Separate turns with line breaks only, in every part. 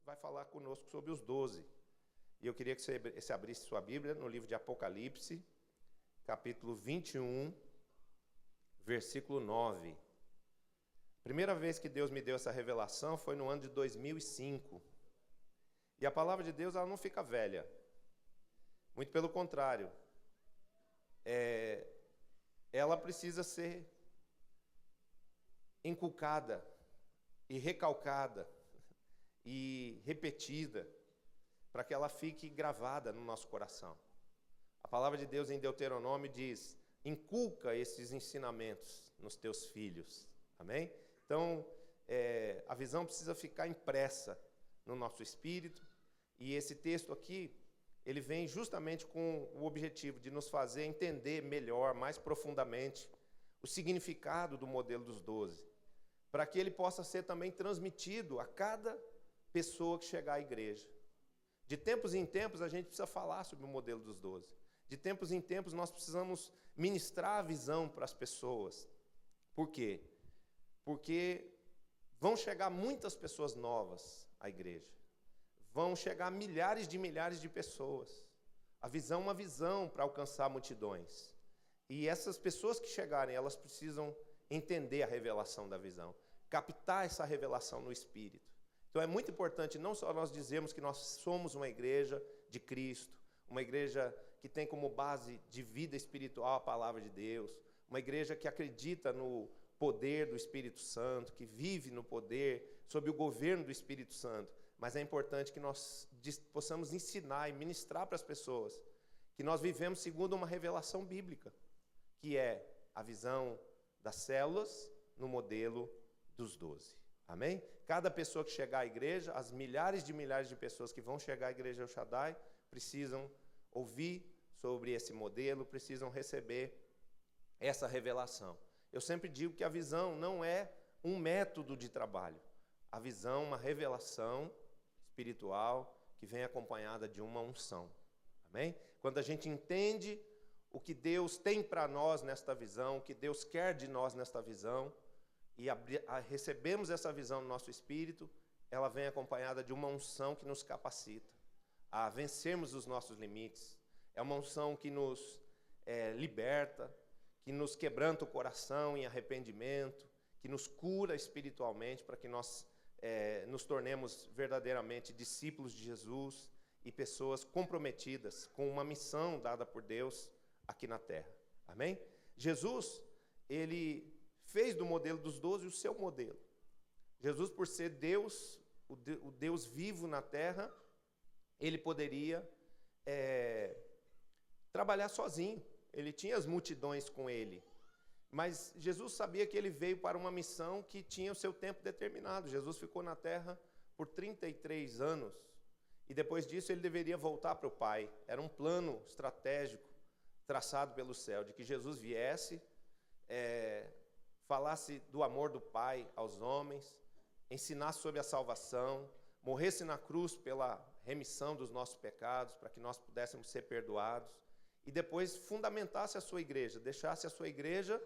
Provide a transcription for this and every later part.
vai falar conosco sobre os 12. E eu queria que você abrisse sua Bíblia no livro de Apocalipse, capítulo 21, versículo 9. Primeira vez que Deus me deu essa revelação foi no ano de 2005. E a palavra de Deus, ela não fica velha. Muito pelo contrário. Ela precisa ser inculcada e recalcada e repetida para que ela fique gravada no nosso coração. A palavra de Deus em Deuteronômio diz: inculca esses ensinamentos nos teus filhos. Amém? Então, a visão precisa ficar impressa no nosso espírito. E esse texto aqui, ele vem justamente com o objetivo de nos fazer entender melhor, mais profundamente, o significado do modelo dos 12, para que ele possa ser também transmitido a cada pessoa que chegar à igreja. De tempos em tempos, a gente precisa falar sobre o modelo dos 12. De tempos em tempos, nós precisamos ministrar a visão para as pessoas. Por quê? Porque vão chegar muitas pessoas novas à igreja. Vão chegar milhares de pessoas. A visão é uma visão para alcançar multidões. E essas pessoas que chegarem, elas precisam entender a revelação da visão, captar essa revelação no espírito. Então é muito importante não só nós dizermos que nós somos uma igreja de Cristo, uma igreja que tem como base de vida espiritual a palavra de Deus, uma igreja que acredita no poder do Espírito Santo, que vive no poder, sob o governo do Espírito Santo. Mas é importante que nós possamos ensinar e ministrar para as pessoas que nós vivemos segundo uma revelação bíblica, que é a visão das células no modelo dos 12. Amém? Cada pessoa que chegar à igreja, as milhares de pessoas que vão chegar à igreja El Shaddai, precisam ouvir sobre esse modelo, precisam receber essa revelação. Eu sempre digo que a visão não é um método de trabalho. A visão é uma revelação espiritual que vem acompanhada de uma unção. Amém? Quando a gente entende o que Deus tem para nós nesta visão, o que Deus quer de nós nesta visão, e recebemos essa visão no nosso espírito, ela vem acompanhada de uma unção que nos capacita a vencermos os nossos limites. É uma unção que nos liberta, que nos quebranta o coração em arrependimento, que nos cura espiritualmente para que nós nos tornemos verdadeiramente discípulos de Jesus e pessoas comprometidas com uma missão dada por Deus aqui na terra. Amém? Jesus, ele fez do modelo dos 12 o seu modelo. Jesus, por ser Deus, o Deus vivo na terra, ele poderia trabalhar sozinho. Ele tinha as multidões com ele. Mas Jesus sabia que ele veio para uma missão que tinha o seu tempo determinado. Jesus ficou na terra por 33 anos. E depois disso ele deveria voltar para o Pai. Era um plano estratégico traçado pelo céu, de que Jesus viesse, falasse do amor do Pai aos homens, ensinasse sobre a salvação, morresse na cruz pela remissão dos nossos pecados, para que nós pudéssemos ser perdoados, e depois fundamentasse a sua igreja, deixasse a sua igreja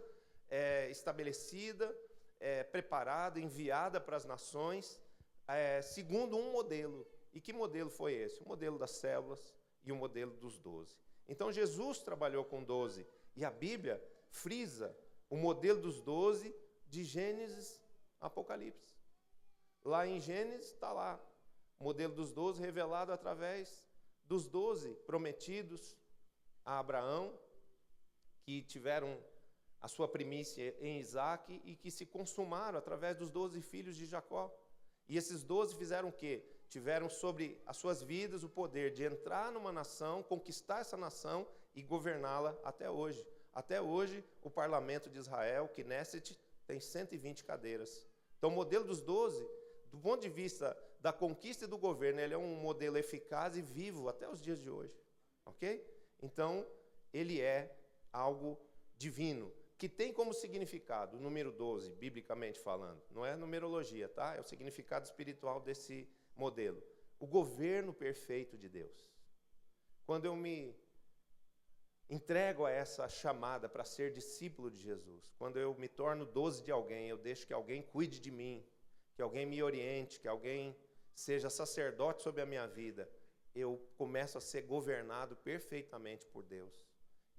estabelecida, preparada, enviada para as nações, segundo um modelo. E que modelo foi esse? O modelo das células e o modelo dos 12. Então Jesus trabalhou com 12, e a Bíblia frisa o modelo dos 12 de Gênesis a Apocalipse. Lá em Gênesis está lá, o modelo dos 12 revelado através dos 12 prometidos a Abraão, que tiveram a sua primícia em Isaac e que se consumaram através dos 12 filhos de Jacó. E esses 12 fizeram o quê? Tiveram sobre as suas vidas o poder de entrar numa nação, conquistar essa nação e governá-la até hoje. Até hoje, o parlamento de Israel, Knesset, tem 120 cadeiras. Então, o modelo dos 12, do ponto de vista da conquista e do governo, ele é um modelo eficaz e vivo até os dias de hoje. Ok? Então, ele é algo divino, que tem como significado o número 12, biblicamente falando. Não é numerologia, tá? É o significado espiritual desse modelo. O governo perfeito de Deus. Quando eu me entrego a essa chamada para ser discípulo de Jesus, quando eu me torno 12 de alguém, eu deixo que alguém cuide de mim, que alguém me oriente, que alguém seja sacerdote sobre a minha vida, eu começo a ser governado perfeitamente por Deus.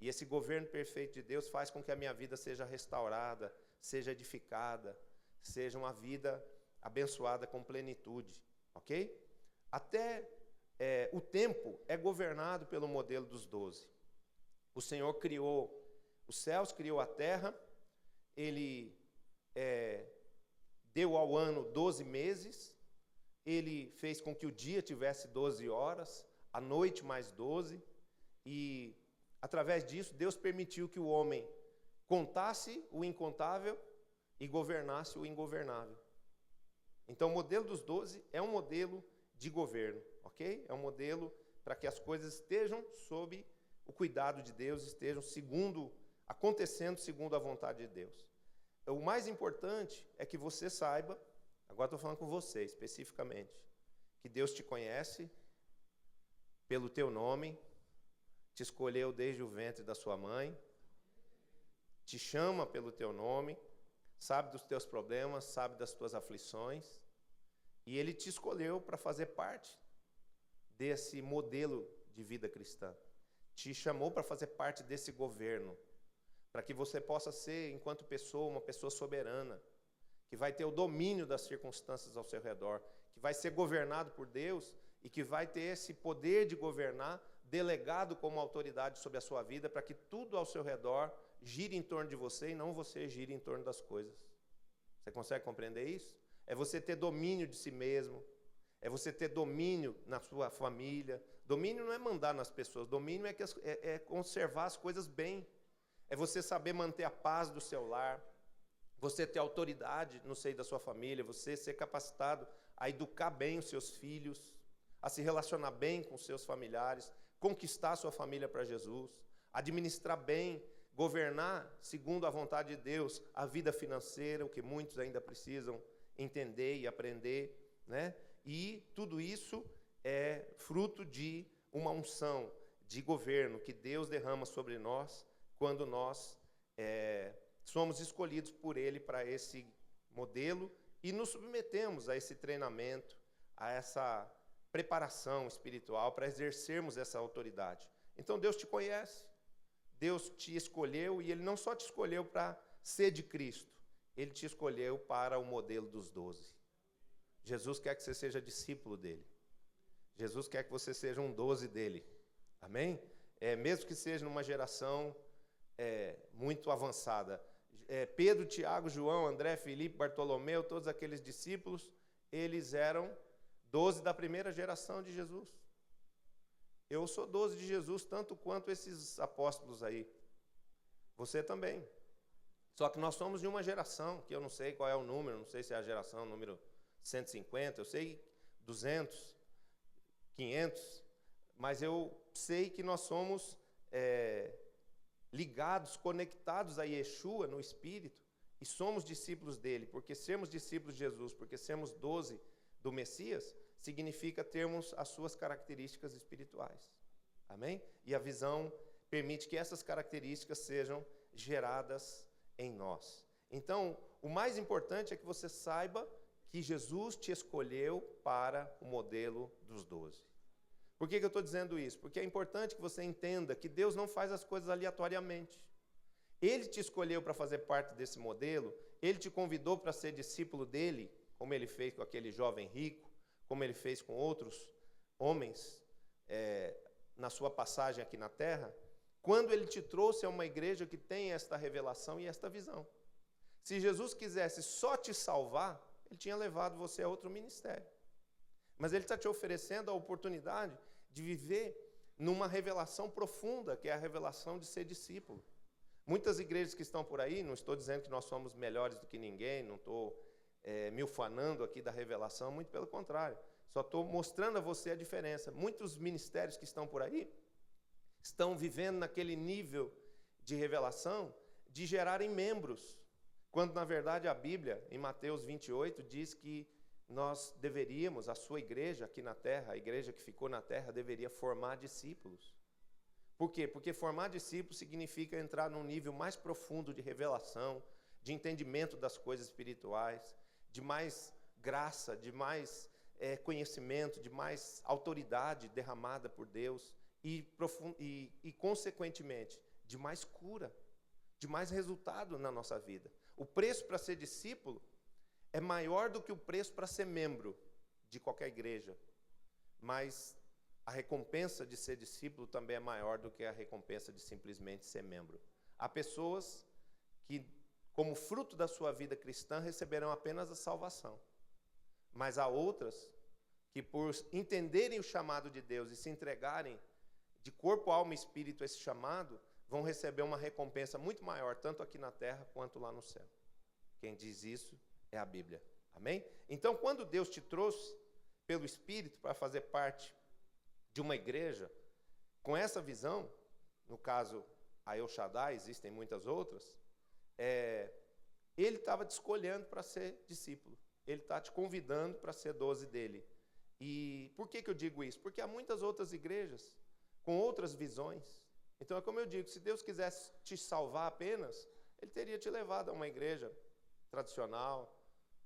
E esse governo perfeito de Deus faz com que a minha vida seja restaurada, seja edificada, seja uma vida abençoada com plenitude, ok? Até o tempo é governado pelo modelo dos 12. O Senhor criou os céus, criou a terra, Ele deu ao ano 12 meses, Ele fez com que o dia tivesse 12 horas, a noite mais 12, e através disso Deus permitiu que o homem contasse o incontável e governasse o ingovernável. Então o modelo dos 12 é um modelo de governo, ok? É um modelo para que as coisas estejam sob o cuidado de Deus, estejam acontecendo segundo a vontade de Deus. O mais importante é que você saiba, agora estou falando com você especificamente, que Deus te conhece pelo teu nome, te escolheu desde o ventre da sua mãe, te chama pelo teu nome, sabe dos teus problemas, sabe das tuas aflições, e Ele te escolheu para fazer parte desse modelo de vida cristã. Te chamou para fazer parte desse governo, para que você possa ser, enquanto pessoa, uma pessoa soberana, que vai ter o domínio das circunstâncias ao seu redor, que vai ser governado por Deus e que vai ter esse poder de governar delegado como autoridade sobre a sua vida, para que tudo ao seu redor gire em torno de você e não você gire em torno das coisas. Você consegue compreender isso? É você ter domínio de si mesmo, é você ter domínio na sua família. Domínio não é mandar nas pessoas, domínio é conservar as coisas bem. É você saber manter a paz do seu lar, você ter autoridade no seio da sua família, você ser capacitado a educar bem os seus filhos, a se relacionar bem com os seus familiares, conquistar a sua família para Jesus, administrar bem, governar segundo a vontade de Deus a vida financeira, o que muitos ainda precisam entender e aprender, né? E tudo isso é fruto de uma unção de governo que Deus derrama sobre nós quando nós somos escolhidos por Ele para esse modelo e nos submetemos a esse treinamento, a essa preparação espiritual para exercermos essa autoridade. Então Deus te conhece, Deus te escolheu, e Ele não só te escolheu para ser de Cristo, Ele te escolheu para o modelo dos 12. Jesus quer que você seja discípulo dEle. Jesus quer que você seja um 12 dEle. Amém? Mesmo que seja numa geração muito avançada. Pedro, Tiago, João, André, Filipe, Bartolomeu, todos aqueles discípulos, eles eram 12 da primeira geração de Jesus. Eu sou 12 de Jesus, tanto quanto esses apóstolos aí. Você também. Só que nós somos de uma geração, que eu não sei qual é o número, não sei se é a geração número 150, eu sei 200, 500, mas eu sei que nós somos ligados, conectados a Yeshua no Espírito, e somos discípulos dele, porque sermos discípulos de Jesus, porque sermos 12 do Messias, significa termos as suas características espirituais. Amém? E a visão permite que essas características sejam geradas em nós. Então, o mais importante é que você saiba que Jesus te escolheu para o modelo dos 12. Por que eu estou dizendo isso? Porque é importante que você entenda que Deus não faz as coisas aleatoriamente. Ele te escolheu para fazer parte desse modelo, Ele te convidou para ser discípulo dele, como Ele fez com aquele jovem rico, como Ele fez com outros homens na sua passagem aqui na terra, quando Ele te trouxe a uma igreja que tem esta revelação e esta visão. Se Jesus quisesse só te salvar, Ele tinha levado você a outro ministério. Mas Ele está te oferecendo a oportunidade de viver numa revelação profunda, que é a revelação de ser discípulo. Muitas igrejas que estão por aí, não estou dizendo que nós somos melhores do que ninguém, não estou me ufanando aqui da revelação, muito pelo contrário. Só estou mostrando a você a diferença. Muitos ministérios que estão por aí estão vivendo naquele nível de revelação de gerarem membros, quando na verdade a Bíblia, em Mateus 28, diz que nós deveríamos, a sua igreja aqui na terra, a igreja que ficou na terra, deveria formar discípulos. Por quê? Porque formar discípulos significa entrar num nível mais profundo de revelação, de entendimento das coisas espirituais, de mais graça, de mais conhecimento, de mais autoridade derramada por Deus e, consequentemente, de mais cura, de mais resultado na nossa vida. O preço para ser discípulo é maior do que o preço para ser membro de qualquer igreja, mas a recompensa de ser discípulo também é maior do que a recompensa de simplesmente ser membro. Há pessoas que, como fruto da sua vida cristã, receberão apenas a salvação, mas há outras que, por entenderem o chamado de Deus e se entregarem de corpo, alma e espírito a esse chamado, vão receber uma recompensa muito maior, tanto aqui na terra quanto lá no céu. Quem diz isso é a Bíblia. Amém? Então, quando Deus te trouxe pelo Espírito para fazer parte de uma igreja, com essa visão, no caso a El Shaddai, existem muitas outras, Ele estava te escolhendo para ser discípulo. Ele está te convidando para ser 12 dele. E por que eu digo isso? Porque há muitas outras igrejas com outras visões. Então é como eu digo, se Deus quisesse te salvar apenas, Ele teria te levado a uma igreja tradicional,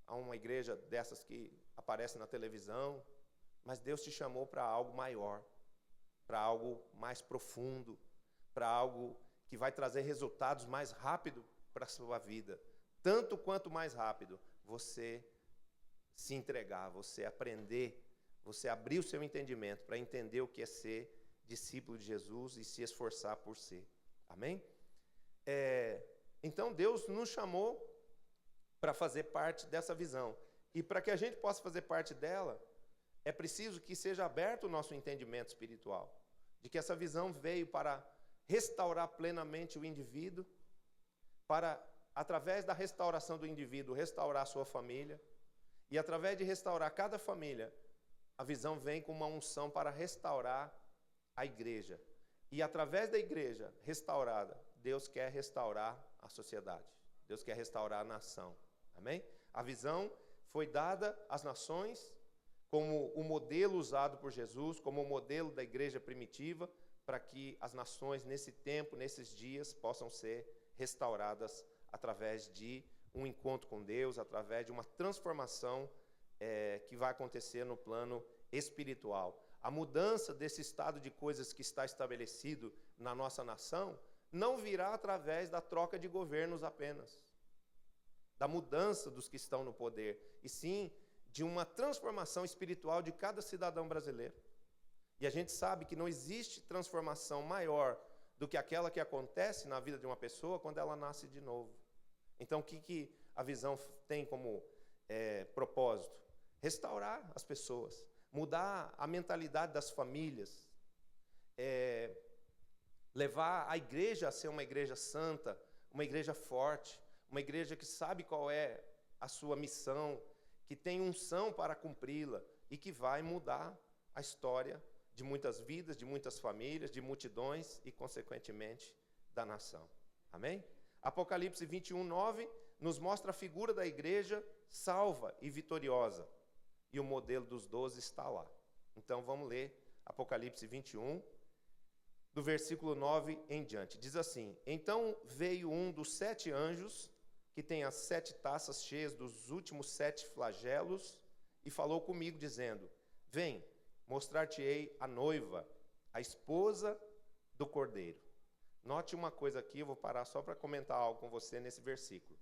a uma igreja dessas que aparecem na televisão, mas Deus te chamou para algo maior, para algo mais profundo, para algo que vai trazer resultados mais rápido para a sua vida. Tanto quanto mais rápido você se entregar, você aprender, você abrir o seu entendimento para entender o que é ser discípulo de Jesus e se esforçar por ser. Amém? Então Deus nos chamou para fazer parte dessa visão. E para que a gente possa fazer parte dela, é preciso que seja aberto o nosso entendimento espiritual, de que essa visão veio para restaurar plenamente o indivíduo, para, através da restauração do indivíduo, restaurar a sua família, e através de restaurar cada família, a visão vem com uma unção para restaurar a igreja. E através da igreja restaurada, Deus quer restaurar a sociedade. Deus quer restaurar a nação. Amém? A visão foi dada às nações como o modelo usado por Jesus, como o modelo da igreja primitiva, para que as nações, nesse tempo, nesses dias, possam ser restauradas através de um encontro com Deus, através de uma transformação que vai acontecer no plano espiritual. A mudança desse estado de coisas que está estabelecido na nossa nação não virá através da troca de governos apenas, da mudança dos que estão no poder, e sim de uma transformação espiritual de cada cidadão brasileiro. E a gente sabe que não existe transformação maior do que aquela que acontece na vida de uma pessoa quando ela nasce de novo. Então, o que a visão tem como propósito? Restaurar as pessoas, mudar a mentalidade das famílias, levar a igreja a ser uma igreja santa, uma igreja forte, uma igreja que sabe qual é a sua missão, que tem unção para cumpri-la e que vai mudar a história de muitas vidas, de muitas famílias, de multidões e, consequentemente, da nação. Amém? Apocalipse 21:9 nos mostra a figura da igreja salva e vitoriosa. E o modelo dos 12 está lá. Então vamos ler Apocalipse 21, do versículo 9 em diante. Diz assim: Então veio um dos 7 anjos, que tem as 7 taças cheias dos últimos 7 flagelos, e falou comigo, dizendo: Vem, mostrar-te-ei a noiva, a esposa do Cordeiro. Note uma coisa aqui, eu vou parar só para comentar algo com você nesse versículo.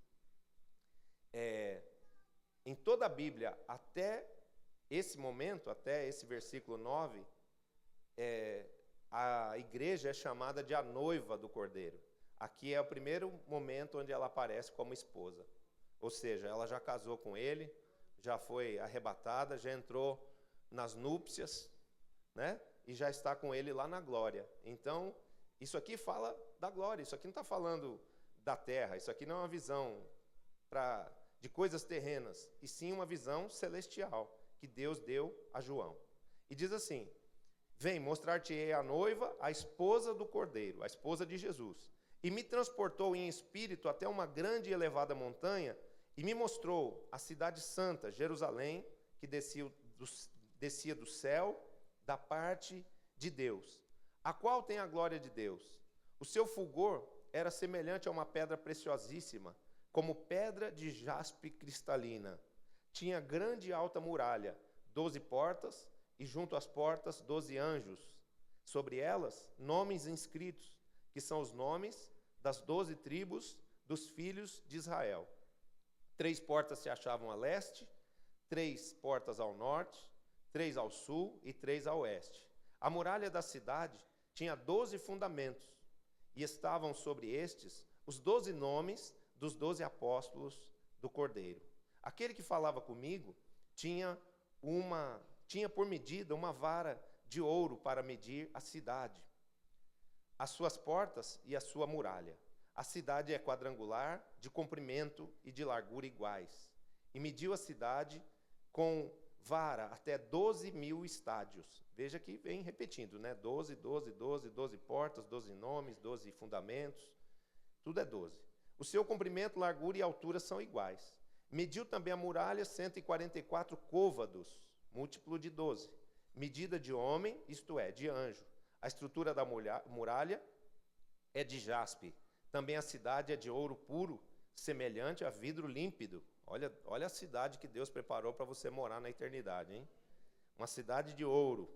Em toda a Bíblia, até esse momento, até esse versículo 9, a igreja é chamada de a noiva do Cordeiro. Aqui é o primeiro momento onde ela aparece como esposa. Ou seja, ela já casou com ele, já foi arrebatada, já entrou nas núpcias, né? E já está com ele lá na glória. Então, isso aqui fala da glória, isso aqui não está falando da terra, isso aqui não é uma visão de coisas terrenas, e sim uma visão celestial que Deus deu a João. E diz assim: Vem, mostrar-te-ei a noiva, a esposa do Cordeiro, a esposa de Jesus. E me transportou em espírito até uma grande e elevada montanha, e me mostrou a cidade santa, Jerusalém, que descia do céu, da parte de Deus, a qual tem a glória de Deus. O seu fulgor era semelhante a uma pedra preciosíssima, como pedra de jaspe cristalina. Tinha grande e alta muralha, 12 portas, e junto às portas 12 anjos. Sobre elas, nomes inscritos, que são os nomes das 12 tribos dos filhos de Israel. 3 portas se achavam a leste, 3 portas ao norte, 3 ao sul e 3 a oeste. A muralha da cidade tinha 12 fundamentos, e estavam sobre estes os 12 nomes dos 12 apóstolos do Cordeiro. Aquele que falava comigo tinha por medida uma vara de ouro para medir a cidade, as suas portas e a sua muralha. A cidade é quadrangular, de comprimento e de largura iguais. E mediu a cidade com vara até 12.000 estádios. Veja que vem repetindo, né? 12, 12, 12, 12 portas, 12 nomes, 12 fundamentos. Tudo é 12. O seu comprimento, largura e altura são iguais. Mediu também a muralha 144 côvados, múltiplo de 12. Medida de homem, isto é, de anjo. A estrutura da muralha é de jaspe. Também a cidade é de ouro puro, semelhante a vidro límpido. Olha a cidade que Deus preparou para você morar na eternidade, hein? Uma cidade de ouro,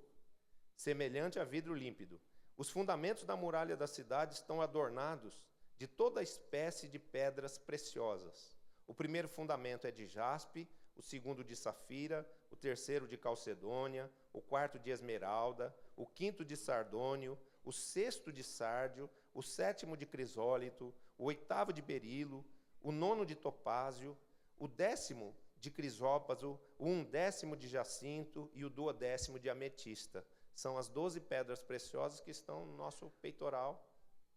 semelhante a vidro límpido. Os fundamentos da muralha da cidade estão adornados de toda espécie de pedras preciosas. O primeiro fundamento é de jaspe, o segundo de safira, o terceiro de calcedônia, o quarto de esmeralda, o quinto de sardônio, o sexto de sárdio, o sétimo de crisólito, o oitavo de berilo, o nono de topázio, o 10º de crisópaso, o 11º de jacinto e o 12º de ametista. São as 12 pedras preciosas que estão no nosso peitoral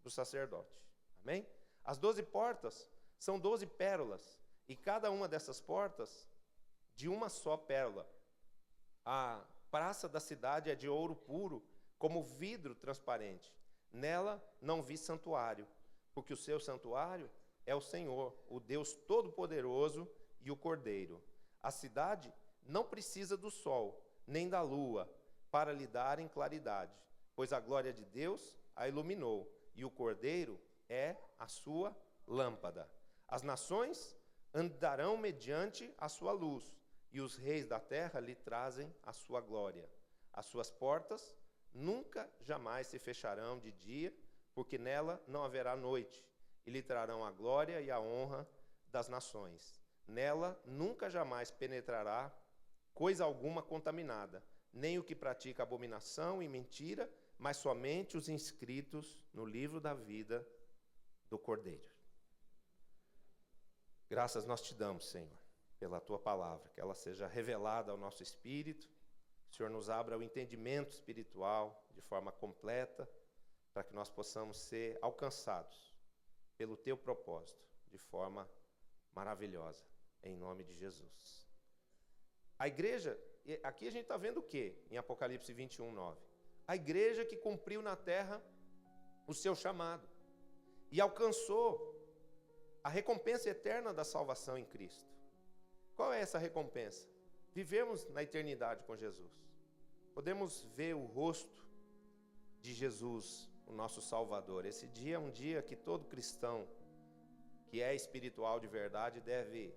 do sacerdote. Amém? As 12 portas são 12 pérolas, e cada uma dessas portas de uma só pérola. A praça da cidade é de ouro puro, como vidro transparente. Nela não vi santuário, porque o seu santuário é o Senhor, o Deus Todo-Poderoso e o Cordeiro. A cidade não precisa do sol, nem da lua, para lhe darem claridade, pois a glória de Deus a iluminou, e o Cordeiro é a sua lâmpada. As nações andarão mediante a sua luz, e os reis da terra lhe trazem a sua glória. As suas portas nunca jamais se fecharão de dia, porque nela não haverá noite, e lhe trarão a glória e a honra das nações. Nela nunca jamais penetrará coisa alguma contaminada, nem o que pratica abominação e mentira, mas somente os inscritos no livro da vida do Cordeiro. Graças nós te damos, Senhor, pela tua palavra, que ela seja revelada ao nosso espírito, que o Senhor nos abra o entendimento espiritual de forma completa, para que nós possamos ser alcançados pelo teu propósito, de forma maravilhosa, em nome de Jesus. A igreja, aqui a gente está vendo o quê? Em Apocalipse 21, 9. A igreja que cumpriu na terra o seu chamado e alcançou a recompensa eterna da salvação em Cristo. Qual é essa recompensa? Vivemos na eternidade com Jesus. Podemos ver o rosto de Jesus, o nosso Salvador. Esse dia é um dia que todo cristão que é espiritual de verdade deve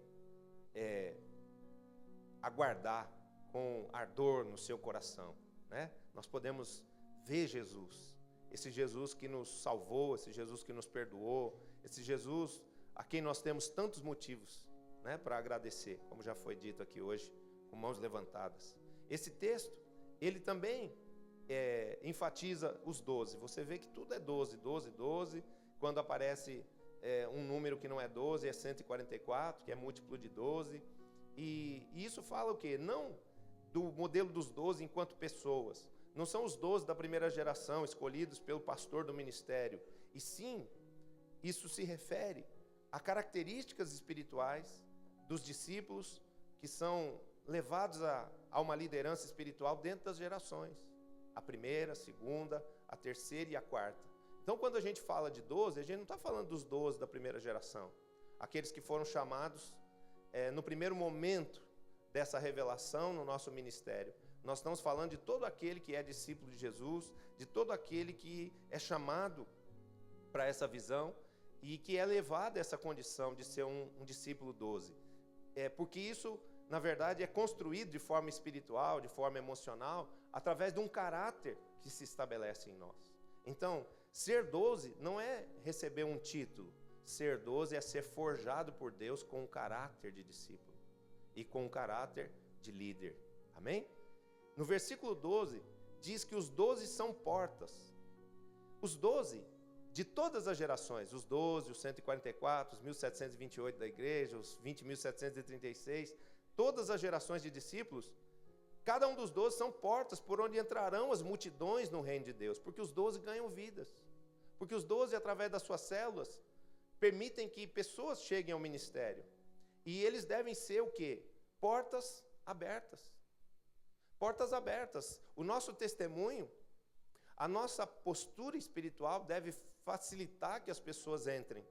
aguardar com ardor no seu coração, né? Nós podemos ver Jesus, esse Jesus que nos salvou, esse Jesus que nos perdoou, esse Jesus a quem nós temos tantos motivos, né, para agradecer, como já foi dito aqui hoje, com mãos levantadas. Esse texto, ele também enfatiza os 12. Você vê que tudo é 12, 12, 12. Quando aparece um número que não é 12, é 144, que é múltiplo de 12. E isso fala o quê? Não do modelo dos 12 enquanto pessoas. Não são os 12 da primeira geração, escolhidos pelo pastor do ministério. E sim, isso se refere a características espirituais dos discípulos que são levados a uma liderança espiritual dentro das gerações. A primeira, a segunda, a terceira e a quarta. Então, quando a gente fala de 12, a gente não está falando dos 12 da primeira geração. Aqueles que foram chamados no primeiro momento dessa revelação no nosso ministério. Nós estamos falando de todo aquele que é discípulo de Jesus, de todo aquele que é chamado para essa visão e que é levado a essa condição de ser um discípulo 12. Porque isso na verdade, é construído de forma espiritual, de forma emocional, através de um caráter que se estabelece em nós. Então, ser 12 não é receber um título. Ser 12 é ser forjado por Deus com um caráter de discípulo e com um caráter de líder. Amém? No versículo 12, diz que os 12 são portas. Os 12 de todas as gerações, os 12, os 144, os 1728 da igreja, os 20.736, todas as gerações de discípulos, cada um dos 12 são portas por onde entrarão as multidões no reino de Deus, porque os 12 ganham vidas, porque os 12, através das suas células, permitem que pessoas cheguem ao ministério, e eles devem ser o quê? Portas abertas. Portas abertas. O nosso testemunho, a nossa postura espiritual deve facilitar que as pessoas entrem,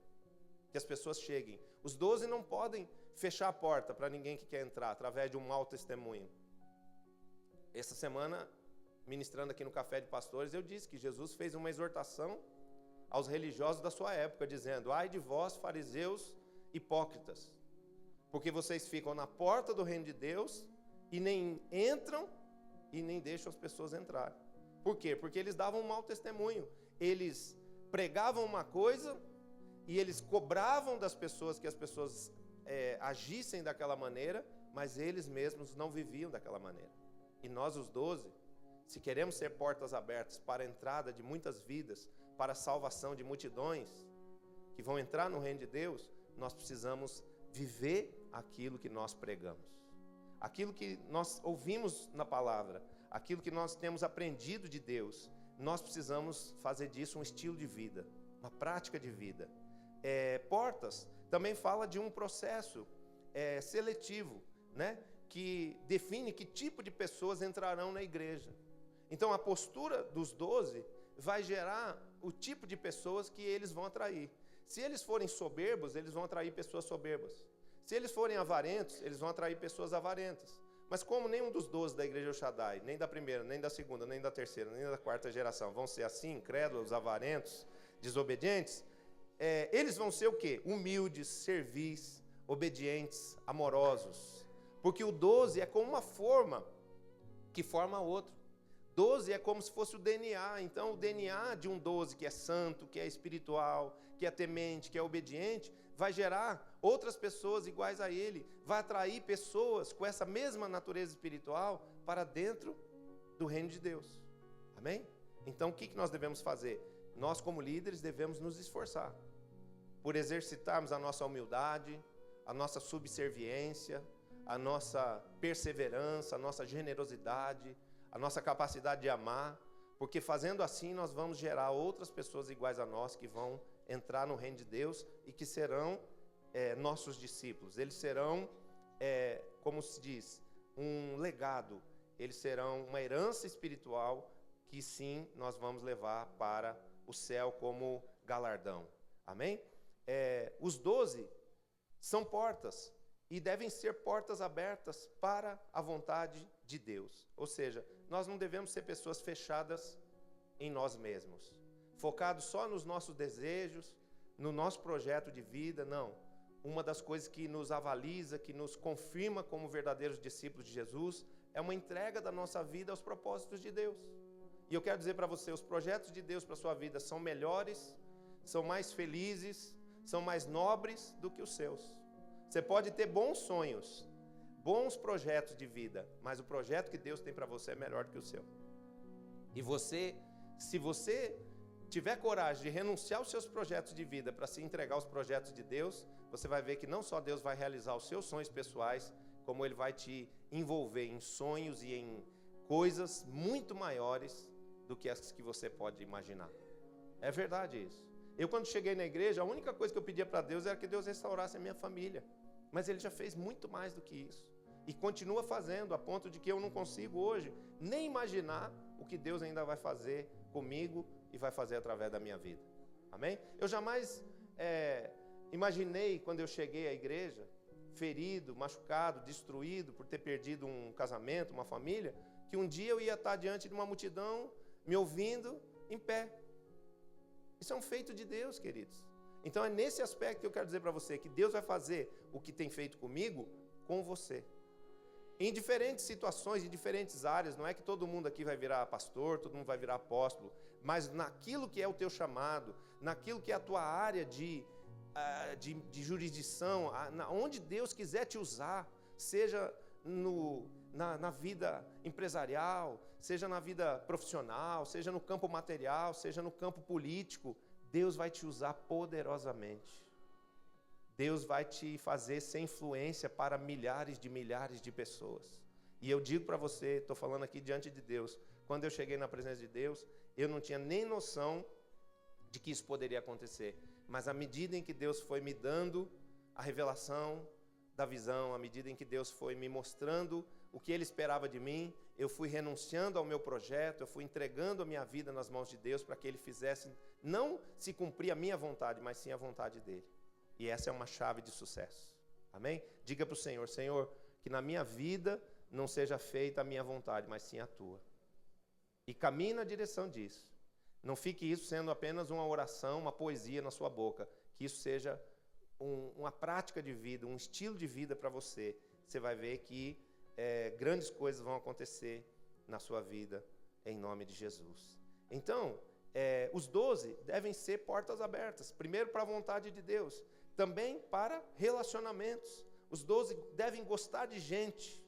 que as pessoas cheguem. Os 12 não podem fechar a porta para ninguém que quer entrar, através de um mau testemunho. Essa semana, ministrando aqui no Café de Pastores, eu disse que Jesus fez uma exortação aos religiosos da sua época, dizendo: ai de vós, fariseus hipócritas, porque vocês ficam na porta do reino de Deus e nem entram e nem deixam as pessoas entrarem. Por quê? Porque eles davam um mau testemunho. Eles pregavam uma coisa e eles cobravam das pessoas que as pessoas agissem daquela maneira, mas eles mesmos não viviam daquela maneira. E nós, os 12, se queremos ser portas abertas para a entrada de muitas vidas, para a salvação de multidões que vão entrar no reino de Deus, nós precisamos viver aquilo que nós pregamos, aquilo que nós ouvimos na palavra, aquilo que nós temos aprendido de Deus. Nós precisamos fazer disso um estilo de vida, uma prática de vida. Portas também fala de um processo seletivo, né? Que define que tipo de pessoas entrarão na igreja. Então, a postura dos 12 vai gerar o tipo de pessoas que eles vão atrair. Se eles forem soberbos, eles vão atrair pessoas soberbas. Se eles forem avarentos, eles vão atrair pessoas avarentas. Mas como nenhum dos 12 da igreja El Shaddai, nem da primeira, nem da segunda, nem da terceira, nem da quarta geração, vão ser assim, incrédulos, avarentos, desobedientes, eles vão ser o quê? Humildes, servis, obedientes, amorosos. Porque o 12 é como uma forma que forma outro. 12 é como se fosse o DNA. Então, o DNA de um 12 que é santo, que é espiritual, que é temente, que é obediente, vai gerar outras pessoas iguais a ele, vai atrair pessoas com essa mesma natureza espiritual para dentro do reino de Deus. Amém? Então, o que nós devemos fazer? Nós, como líderes, devemos nos esforçar por exercitarmos a nossa humildade, a nossa subserviência, a nossa perseverança, a nossa generosidade, a nossa capacidade de amar, porque fazendo assim nós vamos gerar outras pessoas iguais a nós que vão entrar no reino de Deus e que serão nossos discípulos. Eles serão, como se diz, um legado, eles serão uma herança espiritual que sim, nós vamos levar para o céu como galardão. Amém? Os 12 são portas e devem ser portas abertas para a vontade de Deus. Ou seja, nós não devemos ser pessoas fechadas em nós mesmos, focados só nos nossos desejos, no nosso projeto de vida. Não. Uma das coisas que nos avaliza, que nos confirma como verdadeiros discípulos de Jesus, é uma entrega da nossa vida aos propósitos de Deus. E eu quero dizer para você, os projetos de Deus para a sua vida são melhores, são mais felizes, são mais nobres do que os seus. Você pode ter bons sonhos, bons projetos de vida, mas o projeto que Deus tem para você é melhor do que o seu. E você, se você tiver coragem de renunciar aos seus projetos de vida para se entregar aos projetos de Deus, você vai ver que não só Deus vai realizar os seus sonhos pessoais, como Ele vai te envolver em sonhos e em coisas muito maiores do que as que você pode imaginar. É verdade isso. Eu, quando cheguei na igreja, a única coisa que eu pedia para Deus era que Deus restaurasse a minha família. Mas Ele já fez muito mais do que isso. E continua fazendo, a ponto de que eu não consigo hoje nem imaginar o que Deus ainda vai fazer comigo e vai fazer através da minha vida. Amém? Eu jamais imaginei, quando eu cheguei à igreja, ferido, machucado, destruído por ter perdido um casamento, uma família, que um dia eu ia estar diante de uma multidão me ouvindo em pé. Isso é um feito de Deus, queridos. Então é nesse aspecto que eu quero dizer para você que Deus vai fazer o que tem feito comigo com você. Em diferentes situações, em diferentes áreas. Não é que todo mundo aqui vai virar pastor, todo mundo vai virar apóstolo, mas naquilo que é o teu chamado, naquilo que é a tua área de jurisdição, onde Deus quiser te usar, seja na vida empresarial, seja na vida profissional, seja no campo material, seja no campo político, Deus vai te usar poderosamente. Deus vai te fazer ser influência para milhares de pessoas. E eu digo para você, estou falando aqui diante de Deus, quando eu cheguei na presença de Deus, eu não tinha nem noção de que isso poderia acontecer. Mas à medida em que Deus foi me dando a revelação da visão, à medida em que Deus foi me mostrando o que Ele esperava de mim, eu fui renunciando ao meu projeto, eu fui entregando a minha vida nas mãos de Deus para que Ele fizesse, não se cumprir a minha vontade, mas sim a vontade dEle. E essa é uma chave de sucesso. Amém? Diga para o Senhor, Senhor, que na minha vida não seja feita a minha vontade, mas sim a Tua. E caminhe na direção disso. Não fique isso sendo apenas uma oração, uma poesia na sua boca. Que isso seja uma prática de vida, um estilo de vida para você. Você vai ver que grandes coisas vão acontecer na sua vida, em nome de Jesus. Então, os 12 devem ser portas abertas. Primeiro para a vontade de Deus. Também para relacionamentos. Os 12 devem gostar de gente.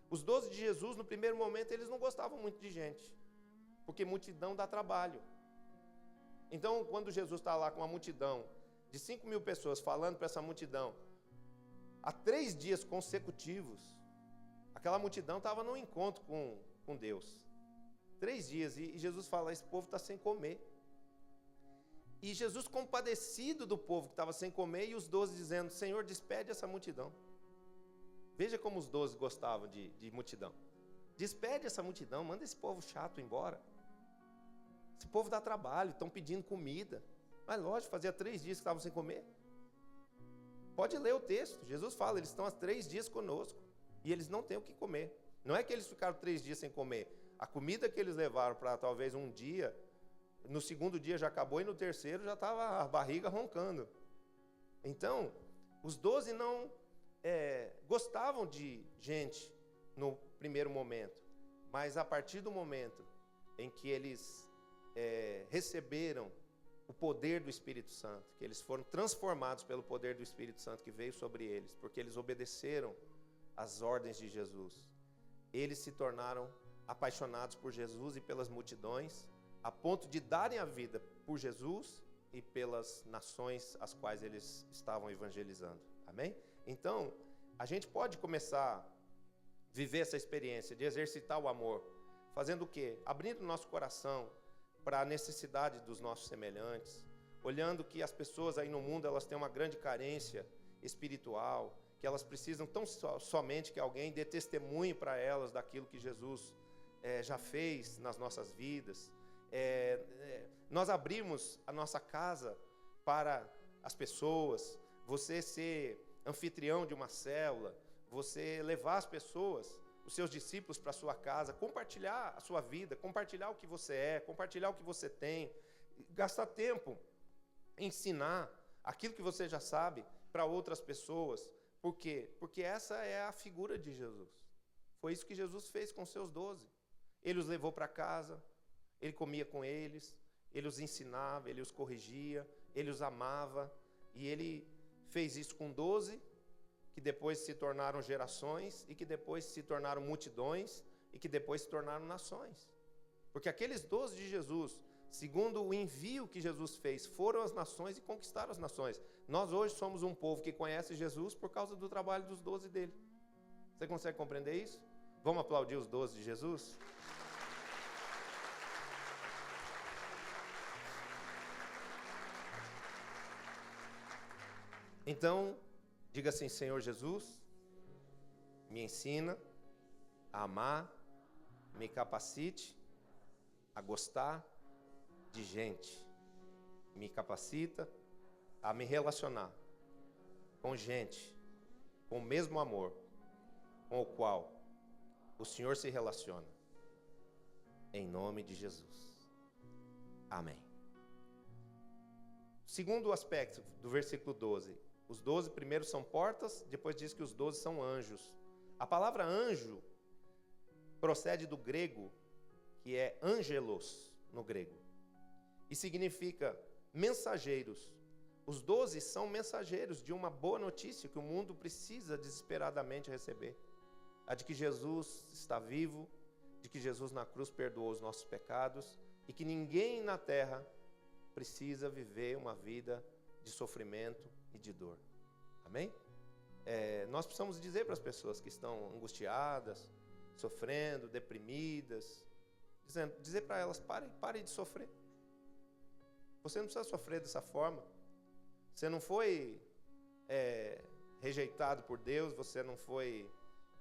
Os 12 de Jesus, no primeiro momento, eles não gostavam muito de gente. Porque multidão dá trabalho. Então, quando Jesus está lá com uma multidão de 5.000 pessoas falando para essa multidão, há 3 dias consecutivos, aquela multidão estava num encontro com Deus. 3 dias, e Jesus fala, esse povo está sem comer. E Jesus compadecido do povo que estava sem comer, e os 12 dizendo, Senhor, despede essa multidão. Veja como os 12 gostavam de multidão. Despede essa multidão, manda esse povo chato embora. Esse povo dá trabalho, estão pedindo comida. Mas lógico, fazia 3 dias que estavam sem comer. Pode ler o texto, Jesus fala, eles estão há 3 dias conosco, e eles não têm o que comer. Não é que eles ficaram 3 dias sem comer. A comida que eles levaram para talvez um dia, no segundo dia já acabou, e no terceiro já estava a barriga roncando. Então, os 12 não gostavam de gente no primeiro momento, mas a partir do momento em que eles receberam o poder do Espírito Santo, que eles foram transformados pelo poder do Espírito Santo que veio sobre eles, porque eles obedeceram às ordens de Jesus, eles se tornaram apaixonados por Jesus e pelas multidões, a ponto de darem a vida por Jesus e pelas nações às quais eles estavam evangelizando. Amém? Então, a gente pode começar a viver essa experiência de exercitar o amor, fazendo o quê? Abrindo o nosso coração para a necessidade dos nossos semelhantes, olhando que as pessoas aí no mundo, elas têm uma grande carência espiritual, que elas precisam tão somente que alguém dê testemunho para elas daquilo que Jesus já fez nas nossas vidas. Nós abrimos a nossa casa para as pessoas, você ser anfitrião de uma célula, você levar as pessoas, os seus discípulos para a sua casa, compartilhar a sua vida, compartilhar o que você é, compartilhar o que você tem, gastar tempo em ensinar aquilo que você já sabe para outras pessoas. Por quê? Porque essa é a figura de Jesus. Foi isso que Jesus fez com os seus 12. Ele os levou para casa, ele comia com eles, ele os ensinava, ele os corrigia, ele os amava, e ele fez isso com 12, que depois se tornaram gerações, e que depois se tornaram multidões, e que depois se tornaram nações. Porque aqueles 12 de Jesus, segundo o envio que Jesus fez, foram às nações e conquistaram as nações. Nós hoje somos um povo que conhece Jesus por causa do trabalho dos 12 dele. Você consegue compreender isso? Vamos aplaudir os 12 de Jesus? Então, diga assim, Senhor Jesus, me ensina a amar, me capacite a gostar de gente, me capacita a me relacionar com gente, com o mesmo amor com o qual o Senhor se relaciona, em nome de Jesus. Amém. Segundo aspecto do versículo 12, os 12 primeiros são portas, depois diz que os 12 são anjos. A palavra anjo procede do grego, que é angelos no grego, e significa mensageiros. Os 12 são mensageiros de uma boa notícia que o mundo precisa desesperadamente receber. A de que Jesus está vivo, de que Jesus na cruz perdoou os nossos pecados e que ninguém na terra precisa viver uma vida de sofrimento e de dor. Amém? Nós precisamos dizer para as pessoas que estão angustiadas, sofrendo, deprimidas, dizer para elas, parem de sofrer. Você não precisa sofrer dessa forma. Você não foi rejeitado por Deus, você não foi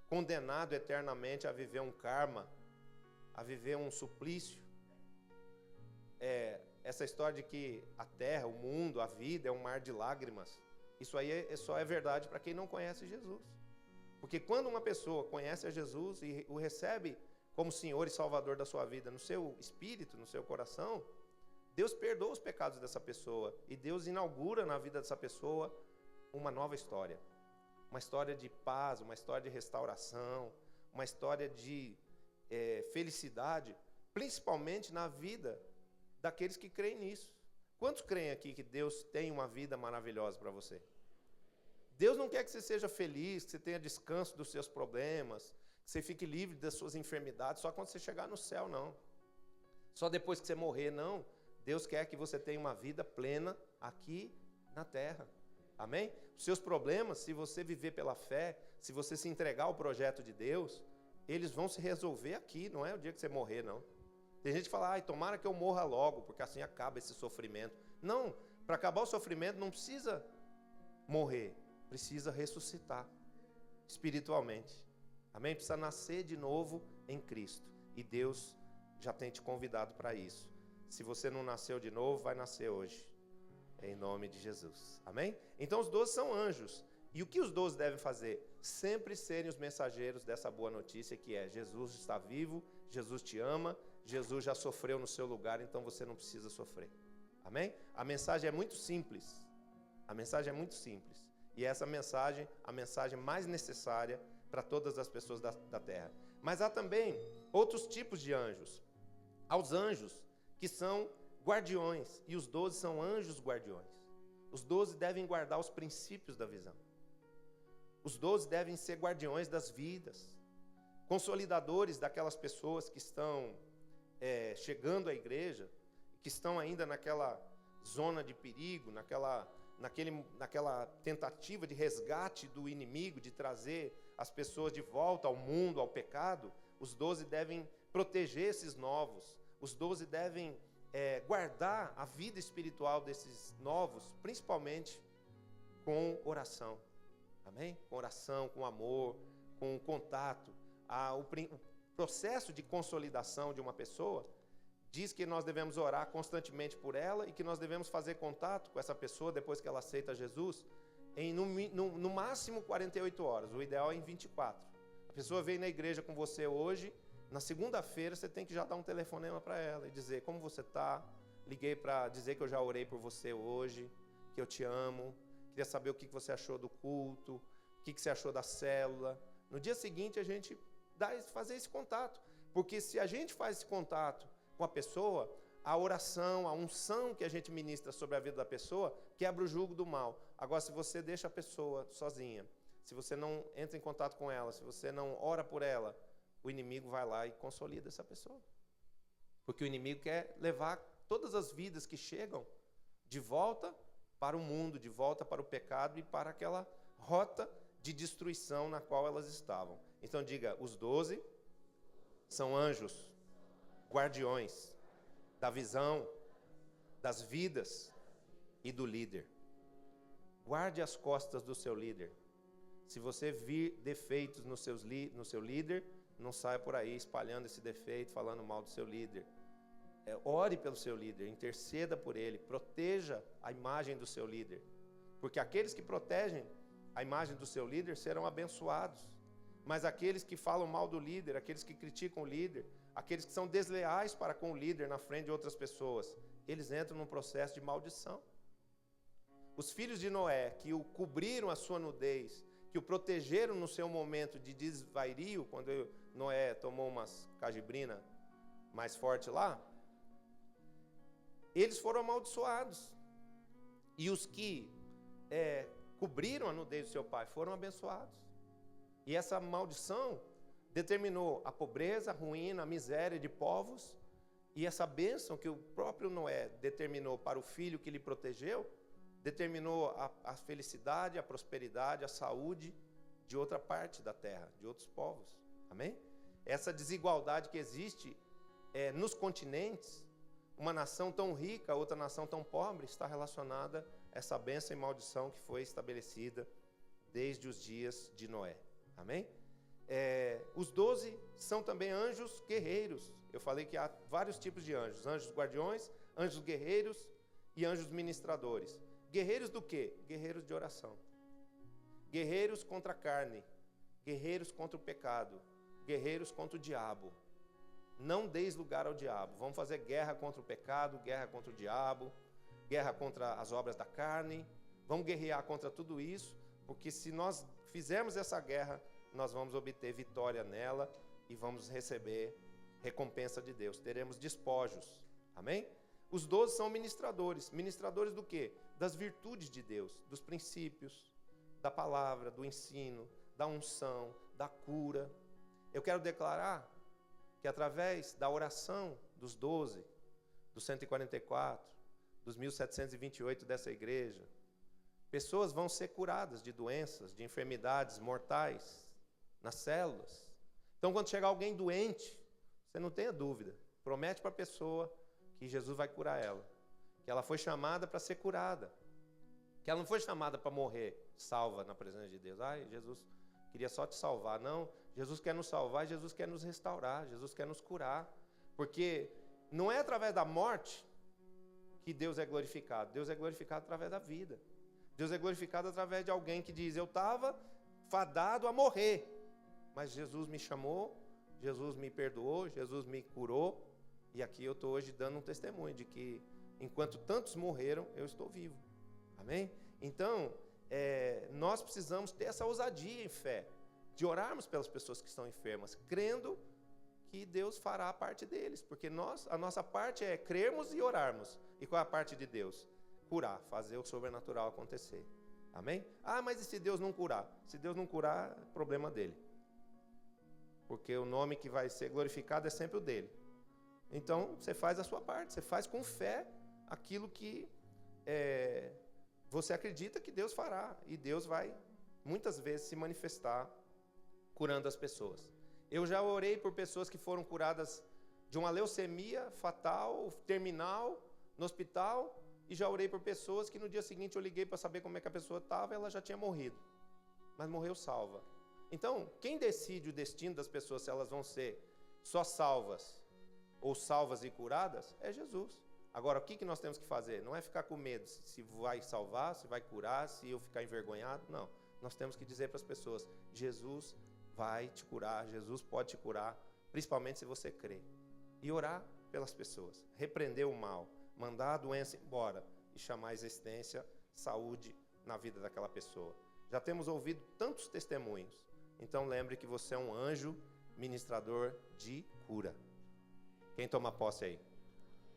condenado eternamente a viver um karma, a viver um suplício. Essa história de que a terra, o mundo, a vida é um mar de lágrimas, isso aí só é verdade para quem não conhece Jesus. Porque quando uma pessoa conhece a Jesus e o recebe como Senhor e Salvador da sua vida, no seu espírito, no seu coração, Deus perdoa os pecados dessa pessoa e Deus inaugura na vida dessa pessoa uma nova história. Uma história de paz, uma história de restauração, uma história de felicidade, principalmente na vida daqueles que creem nisso. Quantos creem aqui que Deus tem uma vida maravilhosa para você? Deus não quer que você seja feliz, que você tenha descanso dos seus problemas, que você fique livre das suas enfermidades só quando você chegar no céu, não. Só depois que você morrer, não. Deus quer que você tenha uma vida plena aqui na terra. Amém? Os seus problemas, se você viver pela fé, se você se entregar ao projeto de Deus, eles vão se resolver aqui, não é o dia que você morrer, não. Tem gente que fala, tomara que eu morra logo, porque assim acaba esse sofrimento. Não, para acabar o sofrimento não precisa morrer, precisa ressuscitar espiritualmente. Amém? Precisa nascer de novo em Cristo. E Deus já tem te convidado para isso. Se você não nasceu de novo, vai nascer hoje. Em nome de Jesus. Amém? Então os 12 são anjos. E o que os 12 devem fazer? Sempre serem os mensageiros dessa boa notícia que é: Jesus está vivo, Jesus te ama, Jesus já sofreu no seu lugar, então você não precisa sofrer. Amém? A mensagem é muito simples. A mensagem é muito simples. E essa mensagem, a mensagem mais necessária para todas as pessoas da terra. Mas há também outros tipos de anjos. Há os anjos que são guardiões, e os 12 são anjos guardiões. Os 12 devem guardar os princípios da visão. Os 12 devem ser guardiões das vidas, consolidadores daquelas pessoas que estão chegando à igreja, que estão ainda naquela zona de perigo, naquela tentativa de resgate do inimigo, de trazer as pessoas de volta ao mundo, ao pecado. Os 12 devem proteger esses novos. Os 12 devem guardar a vida espiritual desses novos, principalmente com oração. Amém? Com oração, com amor, com contato. O processo de consolidação de uma pessoa diz que nós devemos orar constantemente por ela e que nós devemos fazer contato com essa pessoa depois que ela aceita Jesus em no máximo 48 horas. O ideal é em 24. A pessoa vem na igreja com você hoje. Na segunda-feira você tem que já dar um telefonema para ela e dizer: como você está? Liguei para dizer que eu já orei por você hoje, que eu te amo, queria saber o que você achou do culto, o que você achou da célula. No dia seguinte a gente fazer esse contato, porque se a gente faz esse contato com a pessoa, a oração, a unção que a gente ministra sobre a vida da pessoa quebra o jugo do mal. Agora, se você deixa a pessoa sozinha, se você não entra em contato com ela, se você não ora por ela, o inimigo vai lá e consolida essa pessoa. Porque o inimigo quer levar todas as vidas que chegam de volta para o mundo, de volta para o pecado e para aquela rota de destruição na qual elas estavam. Então diga, os 12 são anjos, guardiões da visão, das vidas e do líder. Guarde as costas do seu líder. Se você vir defeitos no seu líder, não saia por aí espalhando esse defeito, falando mal do seu líder. Ore pelo seu líder, interceda por ele, proteja a imagem do seu líder. Porque aqueles que protegem a imagem do seu líder serão abençoados. Mas aqueles que falam mal do líder, aqueles que criticam o líder, aqueles que são desleais para com o líder na frente de outras pessoas, eles entram num processo de maldição. Os filhos de Noé, que o cobriram a sua nudez, que o protegeram no seu momento de desvairio, quando Noé tomou umas cajibrina mais forte lá, eles foram amaldiçoados. E os que cobriram a nudez do seu pai foram abençoados. E essa maldição determinou a pobreza, a ruína, a miséria de povos. E essa bênção que o próprio Noé determinou para o filho que lhe protegeu, determinou a felicidade, a prosperidade, a saúde de outra parte da terra, de outros povos. Amém? Essa desigualdade que existe nos continentes, uma nação tão rica, outra nação tão pobre, está relacionada a essa bênção e maldição que foi estabelecida desde os dias de Noé. Amém? Os 12 são também anjos guerreiros. Eu falei que há vários tipos de anjos. Anjos guardiões, anjos guerreiros e anjos ministradores. Guerreiros do quê? Guerreiros de oração. Guerreiros contra a carne. Guerreiros contra o pecado. Guerreiros contra o diabo. Não deis lugar ao diabo. Vamos fazer guerra contra o pecado, guerra contra o diabo, guerra contra as obras da carne. Vamos guerrear contra tudo isso, porque se nós fizermos essa guerra, nós vamos obter vitória nela e vamos receber recompensa de Deus. Teremos despojos. Amém? Os 12 são ministradores. Ministradores do quê? Das virtudes de Deus, dos princípios, da palavra, do ensino, da unção, da cura. Eu quero declarar que através da oração dos 12, dos 144, dos 1728 dessa igreja, pessoas vão ser curadas de doenças, de enfermidades mortais nas células. Então, quando chegar alguém doente, você não tenha dúvida, promete para a pessoa que Jesus vai curar ela, que ela foi chamada para ser curada, que ela não foi chamada para morrer salva na presença de Deus. Ai, Jesus queria só te salvar. Não, Jesus quer nos salvar, Jesus quer nos restaurar, Jesus quer nos curar, porque não é através da morte que Deus é glorificado. Deus é glorificado através da vida. Deus é glorificado através de alguém que diz: eu estava fadado a morrer, mas Jesus me chamou, Jesus me perdoou, Jesus me curou, e aqui eu estou hoje dando um testemunho de que enquanto tantos morreram, eu estou vivo. Amém? Então, nós precisamos ter essa ousadia em fé, de orarmos pelas pessoas que estão enfermas, crendo que Deus fará a parte deles, porque a nossa parte é crermos e orarmos. E qual é a parte de Deus? Curar, fazer o sobrenatural acontecer. Amém? Ah, mas e se Deus não curar? Se Deus não curar, é problema dele. Porque o nome que vai ser glorificado é sempre o dele. Então, você faz a sua parte, você faz com fé aquilo que você acredita que Deus fará. E Deus vai, muitas vezes, se manifestar curando as pessoas. Eu já orei por pessoas que foram curadas de uma leucemia fatal, terminal, no hospital, e já orei por pessoas que no dia seguinte eu liguei para saber como é que a pessoa estava, ela já tinha morrido, mas morreu salva. Então, quem decide o destino das pessoas, se elas vão ser só salvas ou salvas e curadas, é Jesus. Agora, o que nós temos que fazer? Não é ficar com medo se vai salvar, se vai curar, se eu ficar envergonhado, não. Nós temos que dizer para as pessoas: Jesus vai te curar, Jesus pode te curar, principalmente se você crer. E orar pelas pessoas, repreender o mal, mandar a doença embora e chamar a existência, saúde na vida daquela pessoa. Já temos ouvido tantos testemunhos. Então lembre que você é um anjo ministrador de cura. Quem toma posse aí?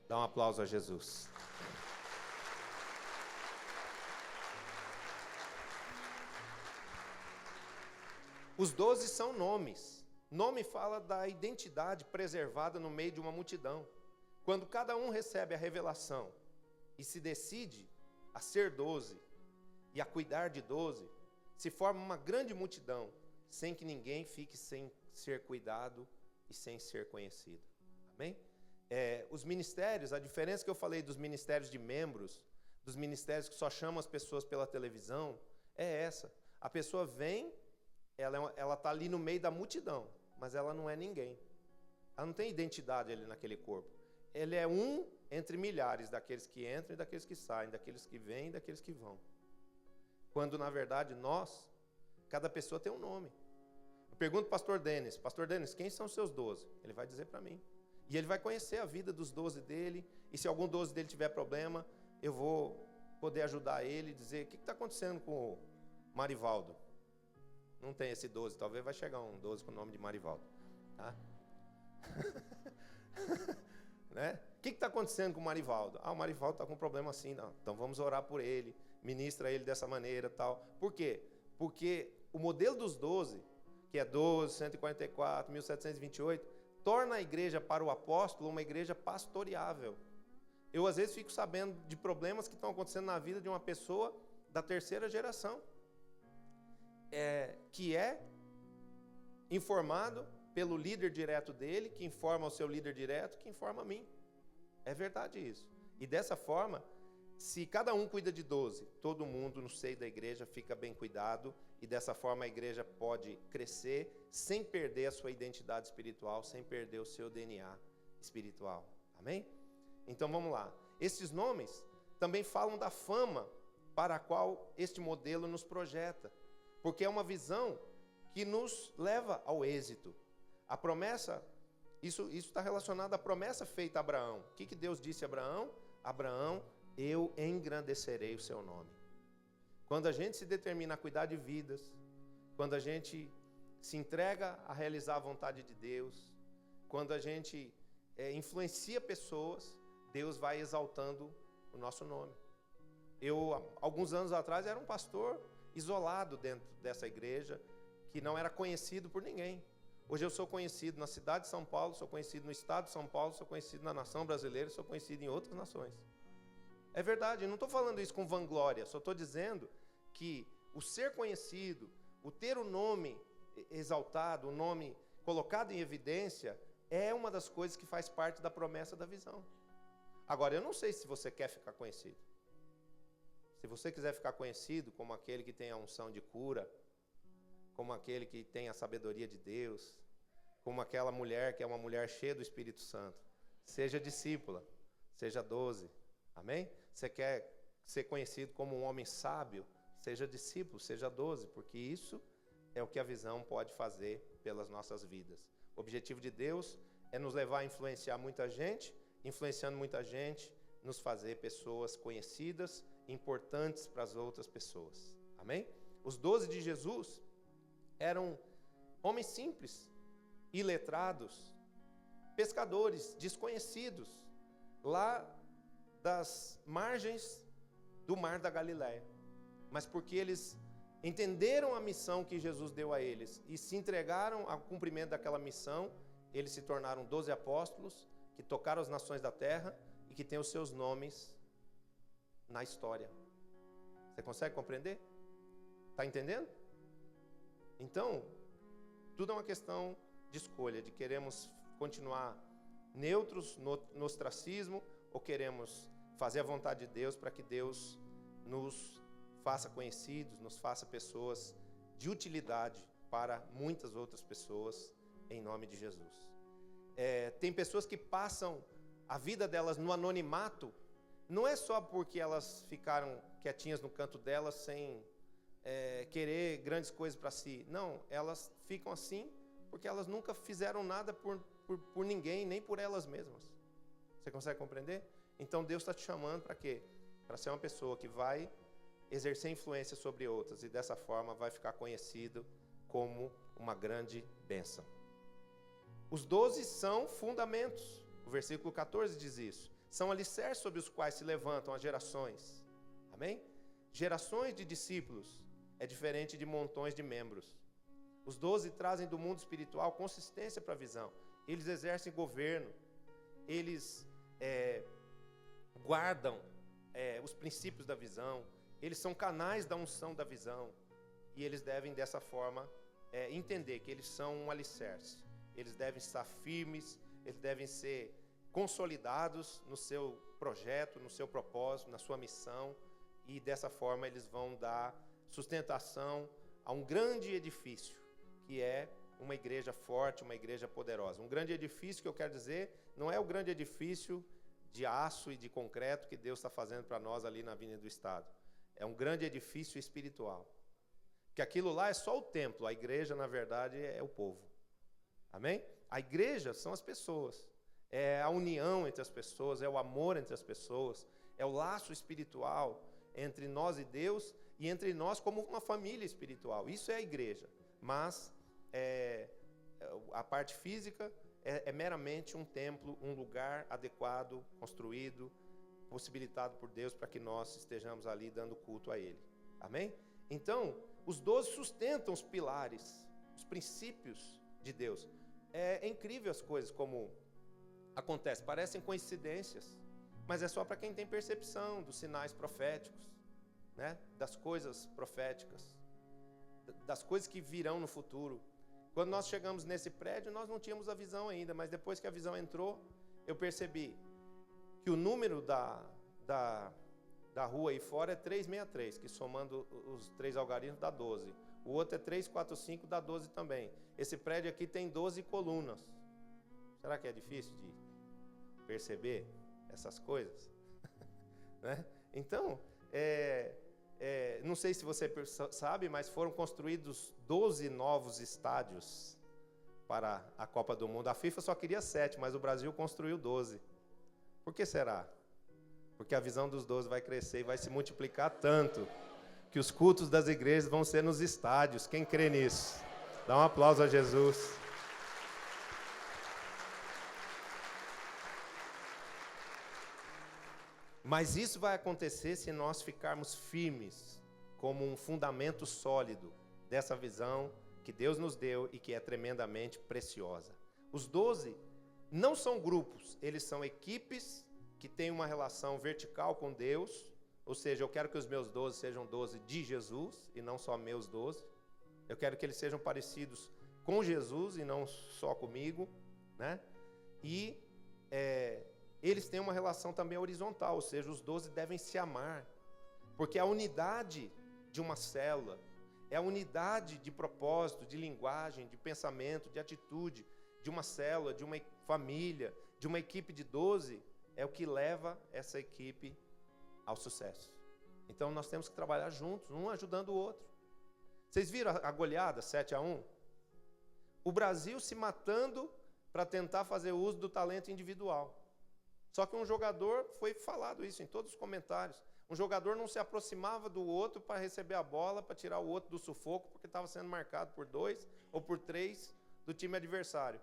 Dá um aplauso a Jesus. Os 12 são nomes. Nome fala da identidade preservada no meio de uma multidão. Quando cada um recebe a revelação e se decide a ser 12 e a cuidar de 12, se forma uma grande multidão, sem que ninguém fique sem ser cuidado e sem ser conhecido. Amém? Os ministérios, a diferença que eu falei dos ministérios de membros, dos ministérios que só chamam as pessoas pela televisão, é essa. A pessoa vem, ela está ali no meio da multidão, mas ela não é ninguém. Ela não tem identidade ali naquele corpo. Ele é um entre milhares daqueles que entram e daqueles que saem, daqueles que vêm e daqueles que vão. Quando, na verdade, cada pessoa tem um nome. Eu pergunto para o pastor Denis, quem são os seus 12? Ele vai dizer para mim. E ele vai conhecer a vida dos 12 dele, e se algum 12 dele tiver problema, eu vou poder ajudar ele, dizer: o que está acontecendo com o Marivaldo? Não tem esse 12, talvez vai chegar um 12 com o nome de Marivaldo. Tá? Né? O que está acontecendo com o Marivaldo? O Marivaldo está com um problema assim. Não. Então vamos orar por ele, ministra ele dessa maneira. Tal. Por quê? Porque o modelo dos 12, que é 12, 144, 1728, torna a igreja para o apóstolo uma igreja pastoreável. Eu às vezes fico sabendo de problemas que estão acontecendo na vida de uma pessoa da terceira geração, que é informado pelo líder direto dele, que informa o seu líder direto, que informa a mim. É verdade isso. E dessa forma, se cada um cuida de 12, todo mundo no seio da igreja fica bem cuidado, e dessa forma a igreja pode crescer sem perder a sua identidade espiritual, sem perder o seu DNA espiritual. Amém? Então vamos lá. Esses nomes também falam da fama para a qual este modelo nos projeta, porque é uma visão que nos leva ao êxito. A promessa, isso está relacionado à promessa feita a Abraão. O que Deus disse a Abraão? Abraão, eu engrandecerei o seu nome. Quando a gente se determina a cuidar de vidas, quando a gente se entrega a realizar a vontade de Deus, quando a gente influencia pessoas, Deus vai exaltando o nosso nome. Eu, alguns anos atrás, era um pastor isolado dentro dessa igreja, que não era conhecido por ninguém. Hoje eu sou conhecido na cidade de São Paulo, sou conhecido no estado de São Paulo, sou conhecido na nação brasileira, sou conhecido em outras nações. É verdade, não estou falando isso com vanglória, só estou dizendo que o ser conhecido, o ter o nome exaltado, o nome colocado em evidência, é uma das coisas que faz parte da promessa da visão. Agora, eu não sei se você quer ficar conhecido. Se você quiser ficar conhecido como aquele que tem a unção de cura, como aquele que tem a sabedoria de Deus, como aquela mulher que é uma mulher cheia do Espírito Santo, seja discípula, seja 12, amém? Você quer ser conhecido como um homem sábio, seja discípulo, seja 12, porque isso é o que a visão pode fazer pelas nossas vidas. O objetivo de Deus é nos levar a influenciar muita gente, influenciando muita gente, nos fazer pessoas conhecidas, importantes para as outras pessoas, amém? Os 12 de Jesus eram homens simples, iletrados, pescadores, desconhecidos, lá das margens do mar da Galileia. Mas porque eles entenderam a missão que Jesus deu a eles e se entregaram ao cumprimento daquela missão, eles se tornaram 12 apóstolos que tocaram as nações da terra e que têm os seus nomes na história. Você consegue compreender? Está entendendo? Então, tudo é uma questão de escolha, de queremos continuar neutros no ostracismo ou queremos fazer a vontade de Deus para que Deus nos faça conhecidos, nos faça pessoas de utilidade para muitas outras pessoas, em nome de Jesus. Tem pessoas que passam a vida delas no anonimato, não é só porque elas ficaram quietinhas no canto delas sem querer grandes coisas para si. Não, elas ficam assim porque elas nunca fizeram nada por ninguém, nem por elas mesmas. Você consegue compreender? Então Deus está te chamando para quê? Para ser uma pessoa que vai exercer influência sobre outras e dessa forma vai ficar conhecido como uma grande bênção. Os 12 são fundamentos. O versículo 14 diz isso. São alicerces sobre os quais se levantam as gerações. Amém? Gerações de discípulos é diferente de montões de membros. Os 12 trazem do mundo espiritual consistência para a visão. Eles exercem governo. Eles guardam os princípios da visão. Eles são canais da unção da visão. E eles devem, dessa forma, entender que eles são um alicerce. Eles devem estar firmes. Eles devem ser consolidados no seu projeto, no seu propósito, na sua missão. E dessa forma eles vão dar sustentação a um grande edifício, que é uma igreja forte, uma igreja poderosa. Um grande edifício, que eu quero dizer, não é o grande edifício de aço e de concreto que Deus está fazendo para nós ali na Avenida do Estado. É um grande edifício espiritual. Porque aquilo lá é só o templo, a igreja, na verdade, é o povo. Amém? A igreja são as pessoas. É a união entre as pessoas, é o amor entre as pessoas, é o laço espiritual entre nós e Deus e entre nós como uma família espiritual. Isso é a igreja. mas a parte física é meramente um templo, um lugar adequado, construído, possibilitado por Deus para que nós estejamos ali dando culto a Ele. Amém? Então, os 12 sustentam os pilares, os princípios de Deus. É incrível as coisas como acontecem, parecem coincidências, mas é só para quem tem percepção dos sinais proféticos, né? Das coisas proféticas, das coisas que virão no futuro. Quando nós chegamos nesse prédio, nós não tínhamos a visão ainda, mas depois que a visão entrou, eu percebi que o número da rua aí fora é 363, que somando os 3 algarismos dá 12. O outro é 345, dá 12 também. Esse prédio aqui tem 12 colunas. Será que é difícil de perceber essas coisas? Né? Então, não sei se você sabe, mas foram construídos 12 novos estádios para a Copa do Mundo. A FIFA só queria 7, mas o Brasil construiu 12. Por que será? Porque a visão dos 12 vai crescer e vai se multiplicar tanto que os cultos das igrejas vão ser nos estádios. Quem crê nisso? Dá um aplauso a Jesus. Mas isso vai acontecer se nós ficarmos firmes como um fundamento sólido dessa visão que Deus nos deu e que é tremendamente preciosa. Os 12 não são grupos, eles são equipes que têm uma relação vertical com Deus, ou seja, eu quero que os meus 12 sejam 12 de Jesus e não só meus 12. Eu quero que eles sejam parecidos com Jesus e não só comigo, né? E eles têm uma relação também horizontal, ou seja, os 12 devem se amar, porque a unidade de uma célula é a unidade de propósito, de linguagem, de pensamento, de atitude, de uma célula, de uma família, de uma equipe de 12, é o que leva essa equipe ao sucesso. Então nós temos que trabalhar juntos, um ajudando o outro. Vocês viram a goleada 7-1? O Brasil se matando para tentar fazer uso do talento individual. Só que um jogador, foi falado isso em todos os comentários, um jogador não se aproximava do outro para receber a bola, para tirar o outro do sufoco, porque estava sendo marcado por 2 ou por 3 do time adversário.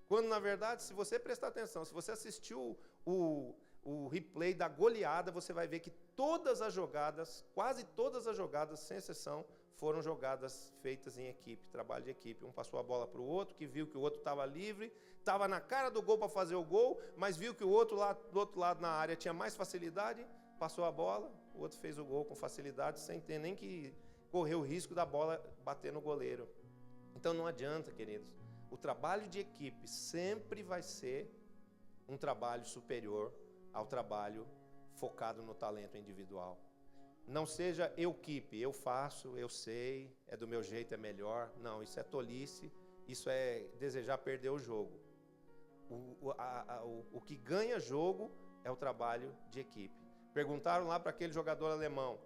Quando, na verdade, se você prestar atenção, se você assistiu o replay da goleada, você vai ver que todas as jogadas, quase todas as jogadas, sem exceção, foram jogadas feitas em equipe, trabalho de equipe. Um passou a bola para o outro, que viu que o outro estava livre, estava na cara do gol para fazer o gol, mas viu que o outro lá, do outro lado na área tinha mais facilidade, passou a bola, o outro fez o gol com facilidade, sem ter nem que correr o risco da bola bater no goleiro. Então não adianta, queridos. O trabalho de equipe sempre vai ser um trabalho superior ao trabalho focado no talento individual. Não seja equipe, eu faço, eu sei, é do meu jeito, é melhor. Não, isso é tolice, isso é desejar perder o jogo. O que ganha jogo é o trabalho de equipe. Perguntaram lá para aquele jogador alemão,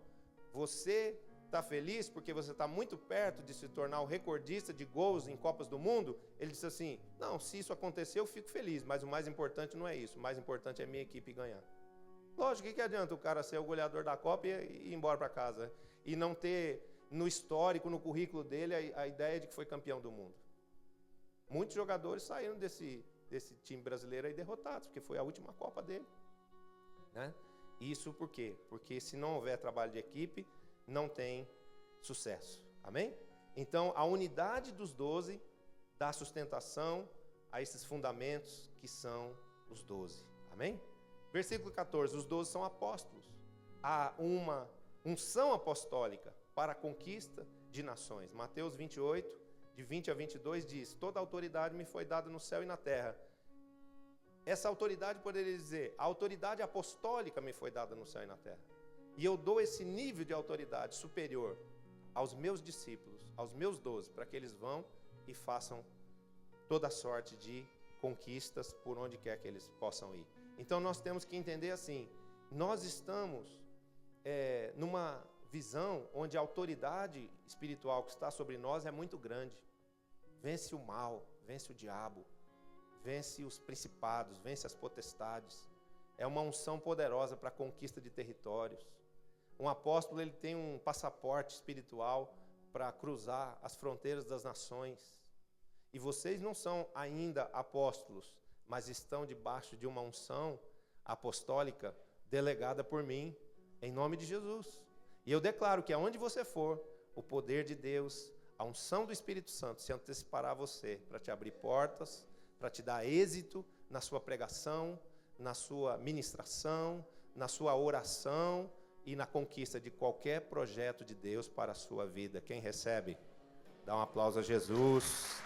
você está feliz porque você está muito perto de se tornar o recordista de gols em Copas do Mundo? Ele disse assim, não, se isso acontecer eu fico feliz, mas o mais importante não é isso, o mais importante é a minha equipe ganhar. Lógico, o que adianta o cara ser o goleador da Copa e ir embora para casa e não ter no histórico, no currículo dele, a ideia de que foi campeão do mundo? Muitos jogadores saíram desse time brasileiro aí derrotados, porque foi a última Copa dele, né? Isso por quê? Porque se não houver trabalho de equipe, não tem sucesso. Amém? Então, a unidade dos 12 dá sustentação a esses fundamentos que são os 12. Amém? Versículo 14, os 12 são apóstolos. Há uma unção apostólica para a conquista de nações. Mateus 28, de 20 a 22 diz, toda autoridade me foi dada no céu e na terra. Essa autoridade poderia dizer, a autoridade apostólica me foi dada no céu e na terra. E eu dou esse nível de autoridade superior aos meus discípulos, aos meus 12, para que eles vão e façam toda sorte de conquistas por onde quer que eles possam ir. Então nós temos que entender assim, nós estamos numa visão onde a autoridade espiritual que está sobre nós é muito grande. Vence o mal, vence o diabo, vence os principados, vence as potestades. É uma unção poderosa para a conquista de territórios. Um apóstolo ele tem um passaporte espiritual para cruzar as fronteiras das nações. E vocês não são ainda apóstolos, mas estão debaixo de uma unção apostólica delegada por mim, em nome de Jesus. E eu declaro que aonde você for, o poder de Deus, a unção do Espírito Santo se antecipará a você para te abrir portas, para te dar êxito na sua pregação, na sua ministração, na sua oração e na conquista de qualquer projeto de Deus para a sua vida. Quem recebe? Dá um aplauso a Jesus.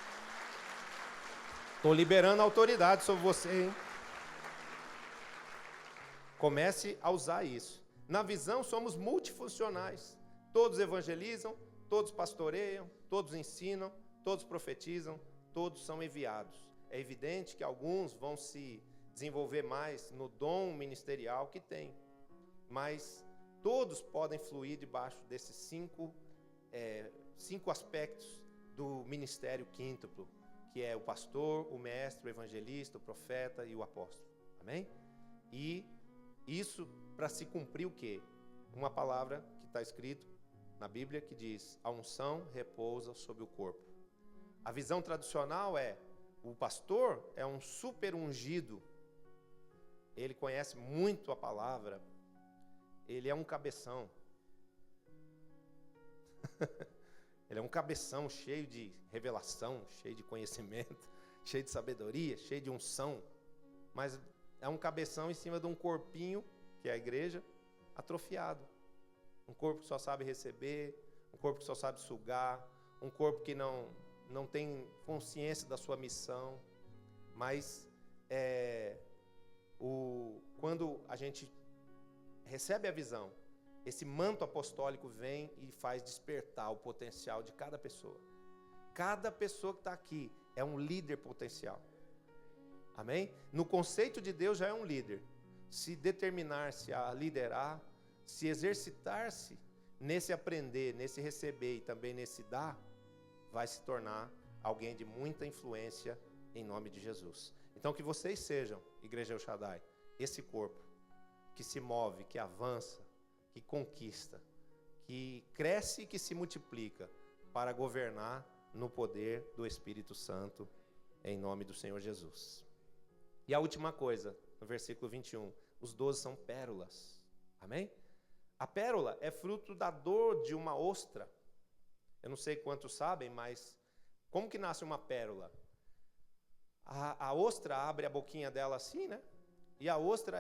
Estou liberando a autoridade sobre você, hein? Comece a usar isso. Na visão, somos multifuncionais. Todos evangelizam, todos pastoreiam, todos ensinam, todos profetizam, todos são enviados. É evidente que alguns vão se desenvolver mais no dom ministerial que tem, mas todos podem fluir debaixo desses cinco aspectos do ministério quíntuplo, que é o pastor, o mestre, o evangelista, o profeta e o apóstolo. Amém? E isso para se cumprir o quê? Uma palavra que está escrito na Bíblia que diz: a unção repousa sobre o corpo. A visão tradicional é: o pastor é um super ungido, ele conhece muito a palavra, ele é um cabeção. Ele é um cabeção cheio de revelação, cheio de conhecimento, cheio de sabedoria, cheio de unção. Mas é um cabeção em cima de um corpinho, que é a igreja, atrofiado. Um corpo que só sabe receber, um corpo que só sabe sugar, um corpo que não tem consciência da sua missão. Mas quando a gente recebe a visão, esse manto apostólico vem e faz despertar o potencial de cada pessoa. Cada pessoa que está aqui é um líder potencial. Amém? No conceito de Deus já é um líder. Se determinar-se a liderar, se exercitar-se nesse aprender, nesse receber e também nesse dar, vai se tornar alguém de muita influência em nome de Jesus. Então que vocês sejam, Igreja El Shaddai, esse corpo que se move, que avança, que conquista, que cresce e que se multiplica para governar no poder do Espírito Santo, em nome do Senhor Jesus. E a última coisa, no versículo 21, os 12 são pérolas. Amém? A pérola é fruto da dor de uma ostra. Eu não sei quantos sabem, mas como que nasce uma pérola? A ostra abre a boquinha dela assim, né? E a ostra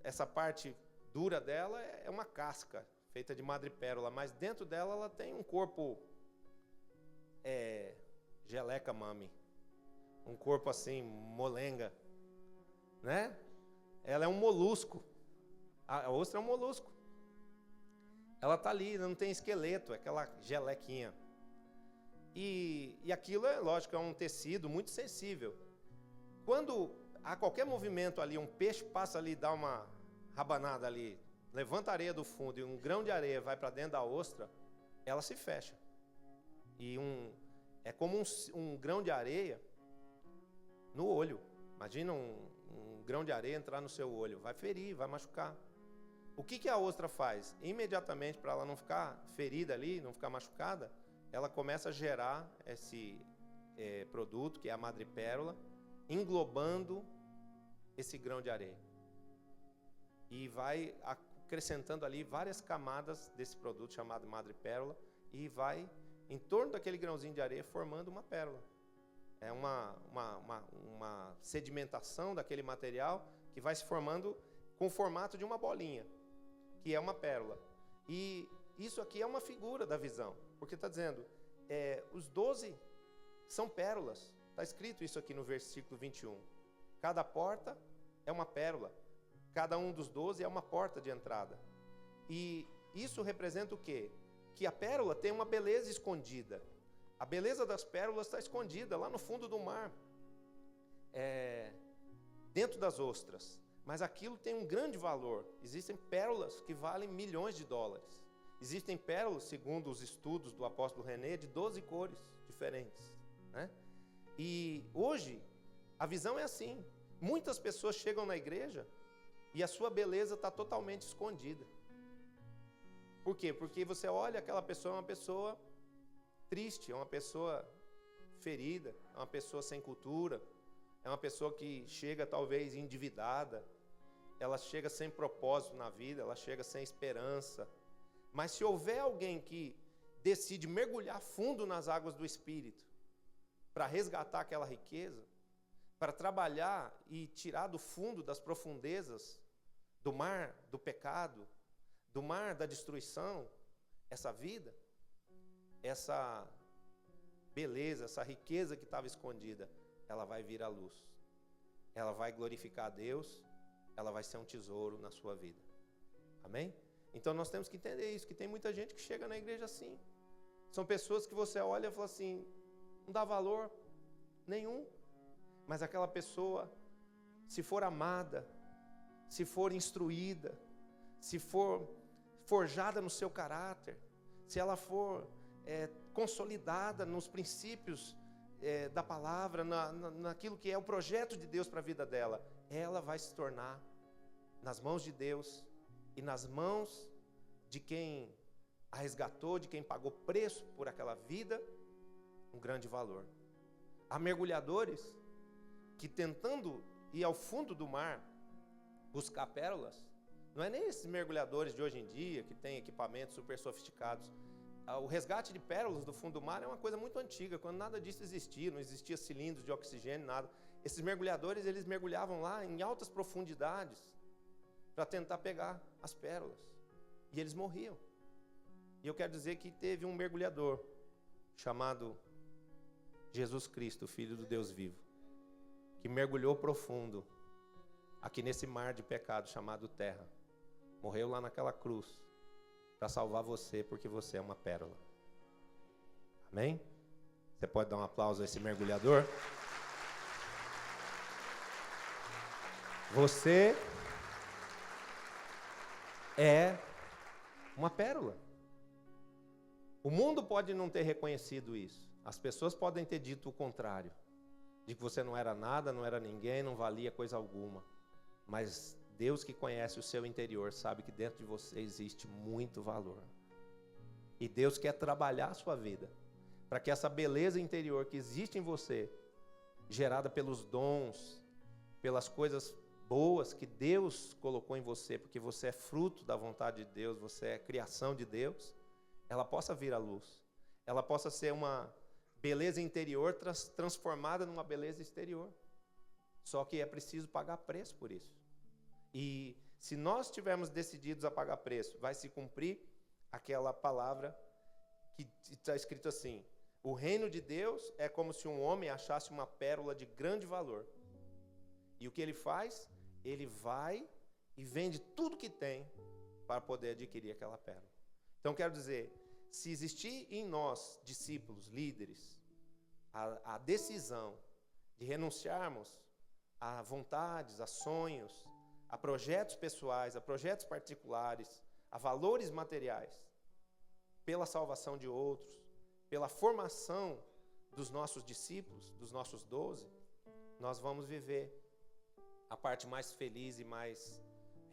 essa parte dura dela é uma casca feita de madrepérola, mas dentro dela ela tem um corpo geleca mami, um corpo assim molenga, né? Ela é um molusco. A ostra é um molusco. Ela está ali, não tem esqueleto, é aquela gelequinha. E aquilo é lógico, é um tecido muito sensível. Quando há qualquer movimento ali, um peixe passa ali, dá uma rabanada ali, levanta a areia do fundo e um grão de areia vai para dentro da ostra, ela se fecha. E é como um grão de areia no olho. Imagina um grão de areia entrar no seu olho, vai ferir, vai machucar. O que a ostra faz? Imediatamente, para ela não ficar ferida ali, não ficar machucada, ela começa a gerar esse produto, que é a madrepérola, englobando esse grão de areia. E vai acrescentando ali várias camadas desse produto chamado madrepérola e vai, em torno daquele grãozinho de areia, formando uma pérola. É uma sedimentação daquele material que vai se formando com o formato de uma bolinha, que é uma pérola. E isso aqui é uma figura da visão, porque está dizendo, os 12 são pérolas. Está escrito isso aqui no versículo 21. Cada porta é uma pérola. Cada um dos 12 é uma porta de entrada. E isso representa o quê? Que a pérola tem uma beleza escondida. A beleza das pérolas está escondida lá no fundo do mar, dentro das ostras. Mas aquilo tem um grande valor. Existem pérolas que valem milhões de dólares. Existem pérolas, segundo os estudos do apóstolo René, de 12 cores diferentes, né? E hoje, a visão é assim. Muitas pessoas chegam na igreja e a sua beleza está totalmente escondida. Por quê? Porque você olha aquela pessoa, é uma pessoa triste, é uma pessoa ferida, é uma pessoa sem cultura, é uma pessoa que chega talvez endividada, ela chega sem propósito na vida, ela chega sem esperança. Mas se houver alguém que decide mergulhar fundo nas águas do Espírito, para resgatar aquela riqueza, para trabalhar e tirar do fundo das profundezas do mar do pecado, do mar da destruição, essa vida, essa beleza, essa riqueza que estava escondida, ela vai vir à luz. Ela vai glorificar a Deus, ela vai ser um tesouro na sua vida. Amém? Então nós temos que entender isso, que tem muita gente que chega na igreja assim. São pessoas que você olha e fala assim, não dá valor nenhum. Mas aquela pessoa, se for amada, se for instruída, se for forjada no seu caráter, se ela for consolidada nos princípios da palavra, naquilo que é o projeto de Deus para a vida dela, ela vai se tornar, nas mãos de Deus e nas mãos de quem a resgatou, de quem pagou preço por aquela vida, um grande valor. Há mergulhadores que, tentando ir ao fundo do mar, buscar pérolas, não é nem esses mergulhadores de hoje em dia, que têm equipamentos super sofisticados. O resgate de pérolas do fundo do mar é uma coisa muito antiga, quando nada disso existia, não existia cilindros de oxigênio, nada. Esses mergulhadores, eles mergulhavam lá em altas profundidades para tentar pegar as pérolas. E eles morriam. E eu quero dizer que teve um mergulhador chamado Jesus Cristo, Filho do Deus vivo, que mergulhou profundo aqui nesse mar de pecado chamado terra. Morreu lá naquela cruz para salvar você, porque você é uma pérola. Amém? Você pode dar um aplauso a esse mergulhador? Você é uma pérola. O mundo pode não ter reconhecido isso. As pessoas podem ter dito o contrário, de que você não era nada, não era ninguém, não valia coisa alguma. Mas Deus, que conhece o seu interior, sabe que dentro de você existe muito valor. E Deus quer trabalhar a sua vida, para que essa beleza interior que existe em você, gerada pelos dons, pelas coisas boas que Deus colocou em você, porque você é fruto da vontade de Deus, você é criação de Deus, ela possa vir à luz. Ela possa ser uma beleza interior transformada numa beleza exterior. Só que é preciso pagar preço por isso. E se nós estivermos decididos a pagar preço, vai se cumprir aquela palavra que está escrito assim: o reino de Deus é como se um homem achasse uma pérola de grande valor. E o que ele faz? Ele vai e vende tudo que tem para poder adquirir aquela pérola. Então quero dizer, se existir em nós, discípulos, líderes, a decisão de renunciarmos a vontades, a sonhos, a projetos pessoais, a projetos particulares, a valores materiais, pela salvação de outros, pela formação dos nossos discípulos, dos nossos 12, nós vamos viver a parte mais feliz e mais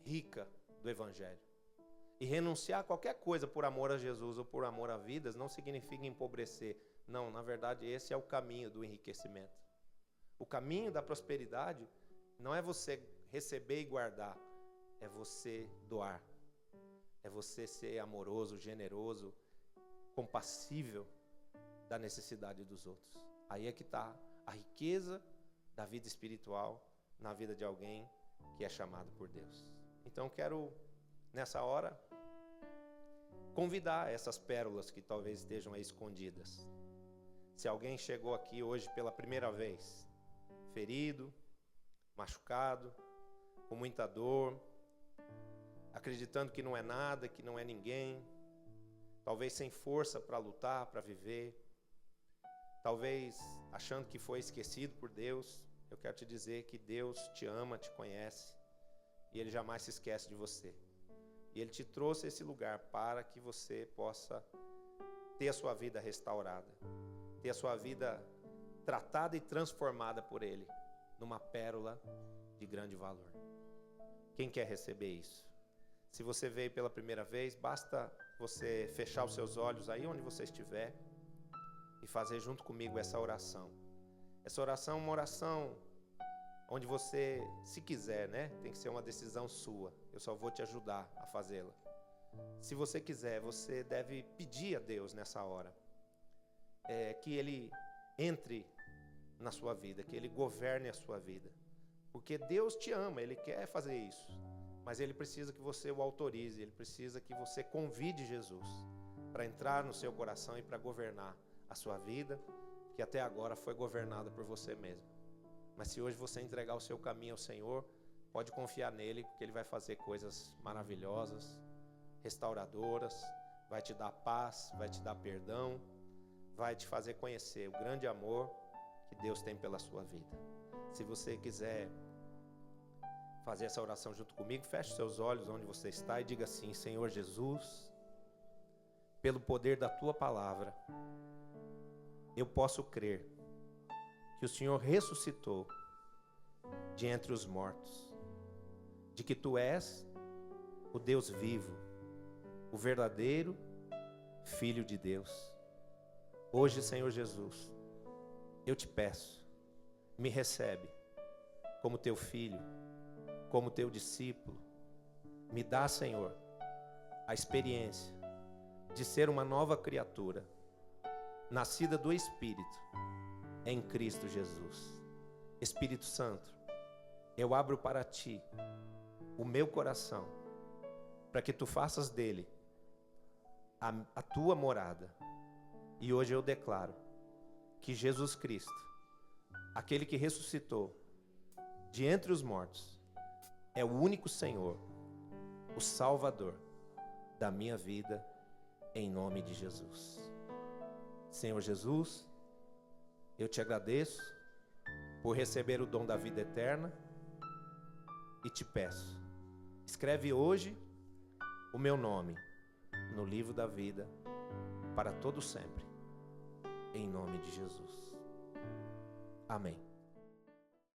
rica do Evangelho. E renunciar a qualquer coisa por amor a Jesus ou por amor a vidas não significa empobrecer. Não, na verdade, esse é o caminho do enriquecimento. O caminho da prosperidade não é você receber e guardar, é você doar. É você ser amoroso, generoso, compassível da necessidade dos outros. Aí é que está a riqueza da vida espiritual na vida de alguém que é chamado por Deus. Então quero, nessa hora, convidar essas pérolas que talvez estejam aí escondidas. Se alguém chegou aqui hoje pela primeira vez, ferido, machucado, com muita dor, acreditando que não é nada, que não é ninguém, talvez sem força para lutar, para viver, talvez achando que foi esquecido por Deus, eu quero te dizer que Deus te ama, te conhece, e Ele jamais se esquece de você. E Ele te trouxe a esse lugar para que você possa ter a sua vida restaurada, ter a sua vida tratada e transformada por Ele numa pérola de grande valor. Quem quer receber isso? Se você veio pela primeira vez, basta você fechar os seus olhos aí onde você estiver e fazer junto comigo essa oração. Essa oração é uma oração onde você, se quiser, né? Tem que ser uma decisão sua. Eu só vou te ajudar a fazê-la. Se você quiser, você deve pedir a Deus nessa hora que Ele entre na sua vida, que Ele governe a sua vida. Porque Deus te ama, Ele quer fazer isso. Mas Ele precisa que você o autorize, Ele precisa que você convide Jesus para entrar no seu coração e para governar a sua vida, que até agora foi governada por você mesmo. Mas se hoje você entregar o seu caminho ao Senhor, pode confiar nele, porque Ele vai fazer coisas maravilhosas, restauradoras, vai te dar paz, vai te dar perdão, vai te fazer conhecer o grande amor que Deus tem pela sua vida. Se você quiser fazer essa oração junto comigo, feche seus olhos onde você está e diga assim: Senhor Jesus, pelo poder da Tua palavra, eu posso crer que o Senhor ressuscitou de entre os mortos, de que Tu és o Deus vivo, o verdadeiro Filho de Deus. Hoje, Senhor Jesus, eu te peço, me recebe como Teu filho, como Teu discípulo. Me dá, Senhor, a experiência de ser uma nova criatura, nascida do Espírito, em Cristo Jesus. Espírito Santo, eu abro para Ti o meu coração, para que Tu faças dele a Tua morada. E hoje eu declaro que Jesus Cristo, aquele que ressuscitou de entre os mortos, é o único Senhor, o Salvador da minha vida, em nome de Jesus. Senhor Jesus, eu te agradeço por receber o dom da vida eterna e te peço, escreve hoje o meu nome no livro da vida para todo sempre, em nome de Jesus. Amém.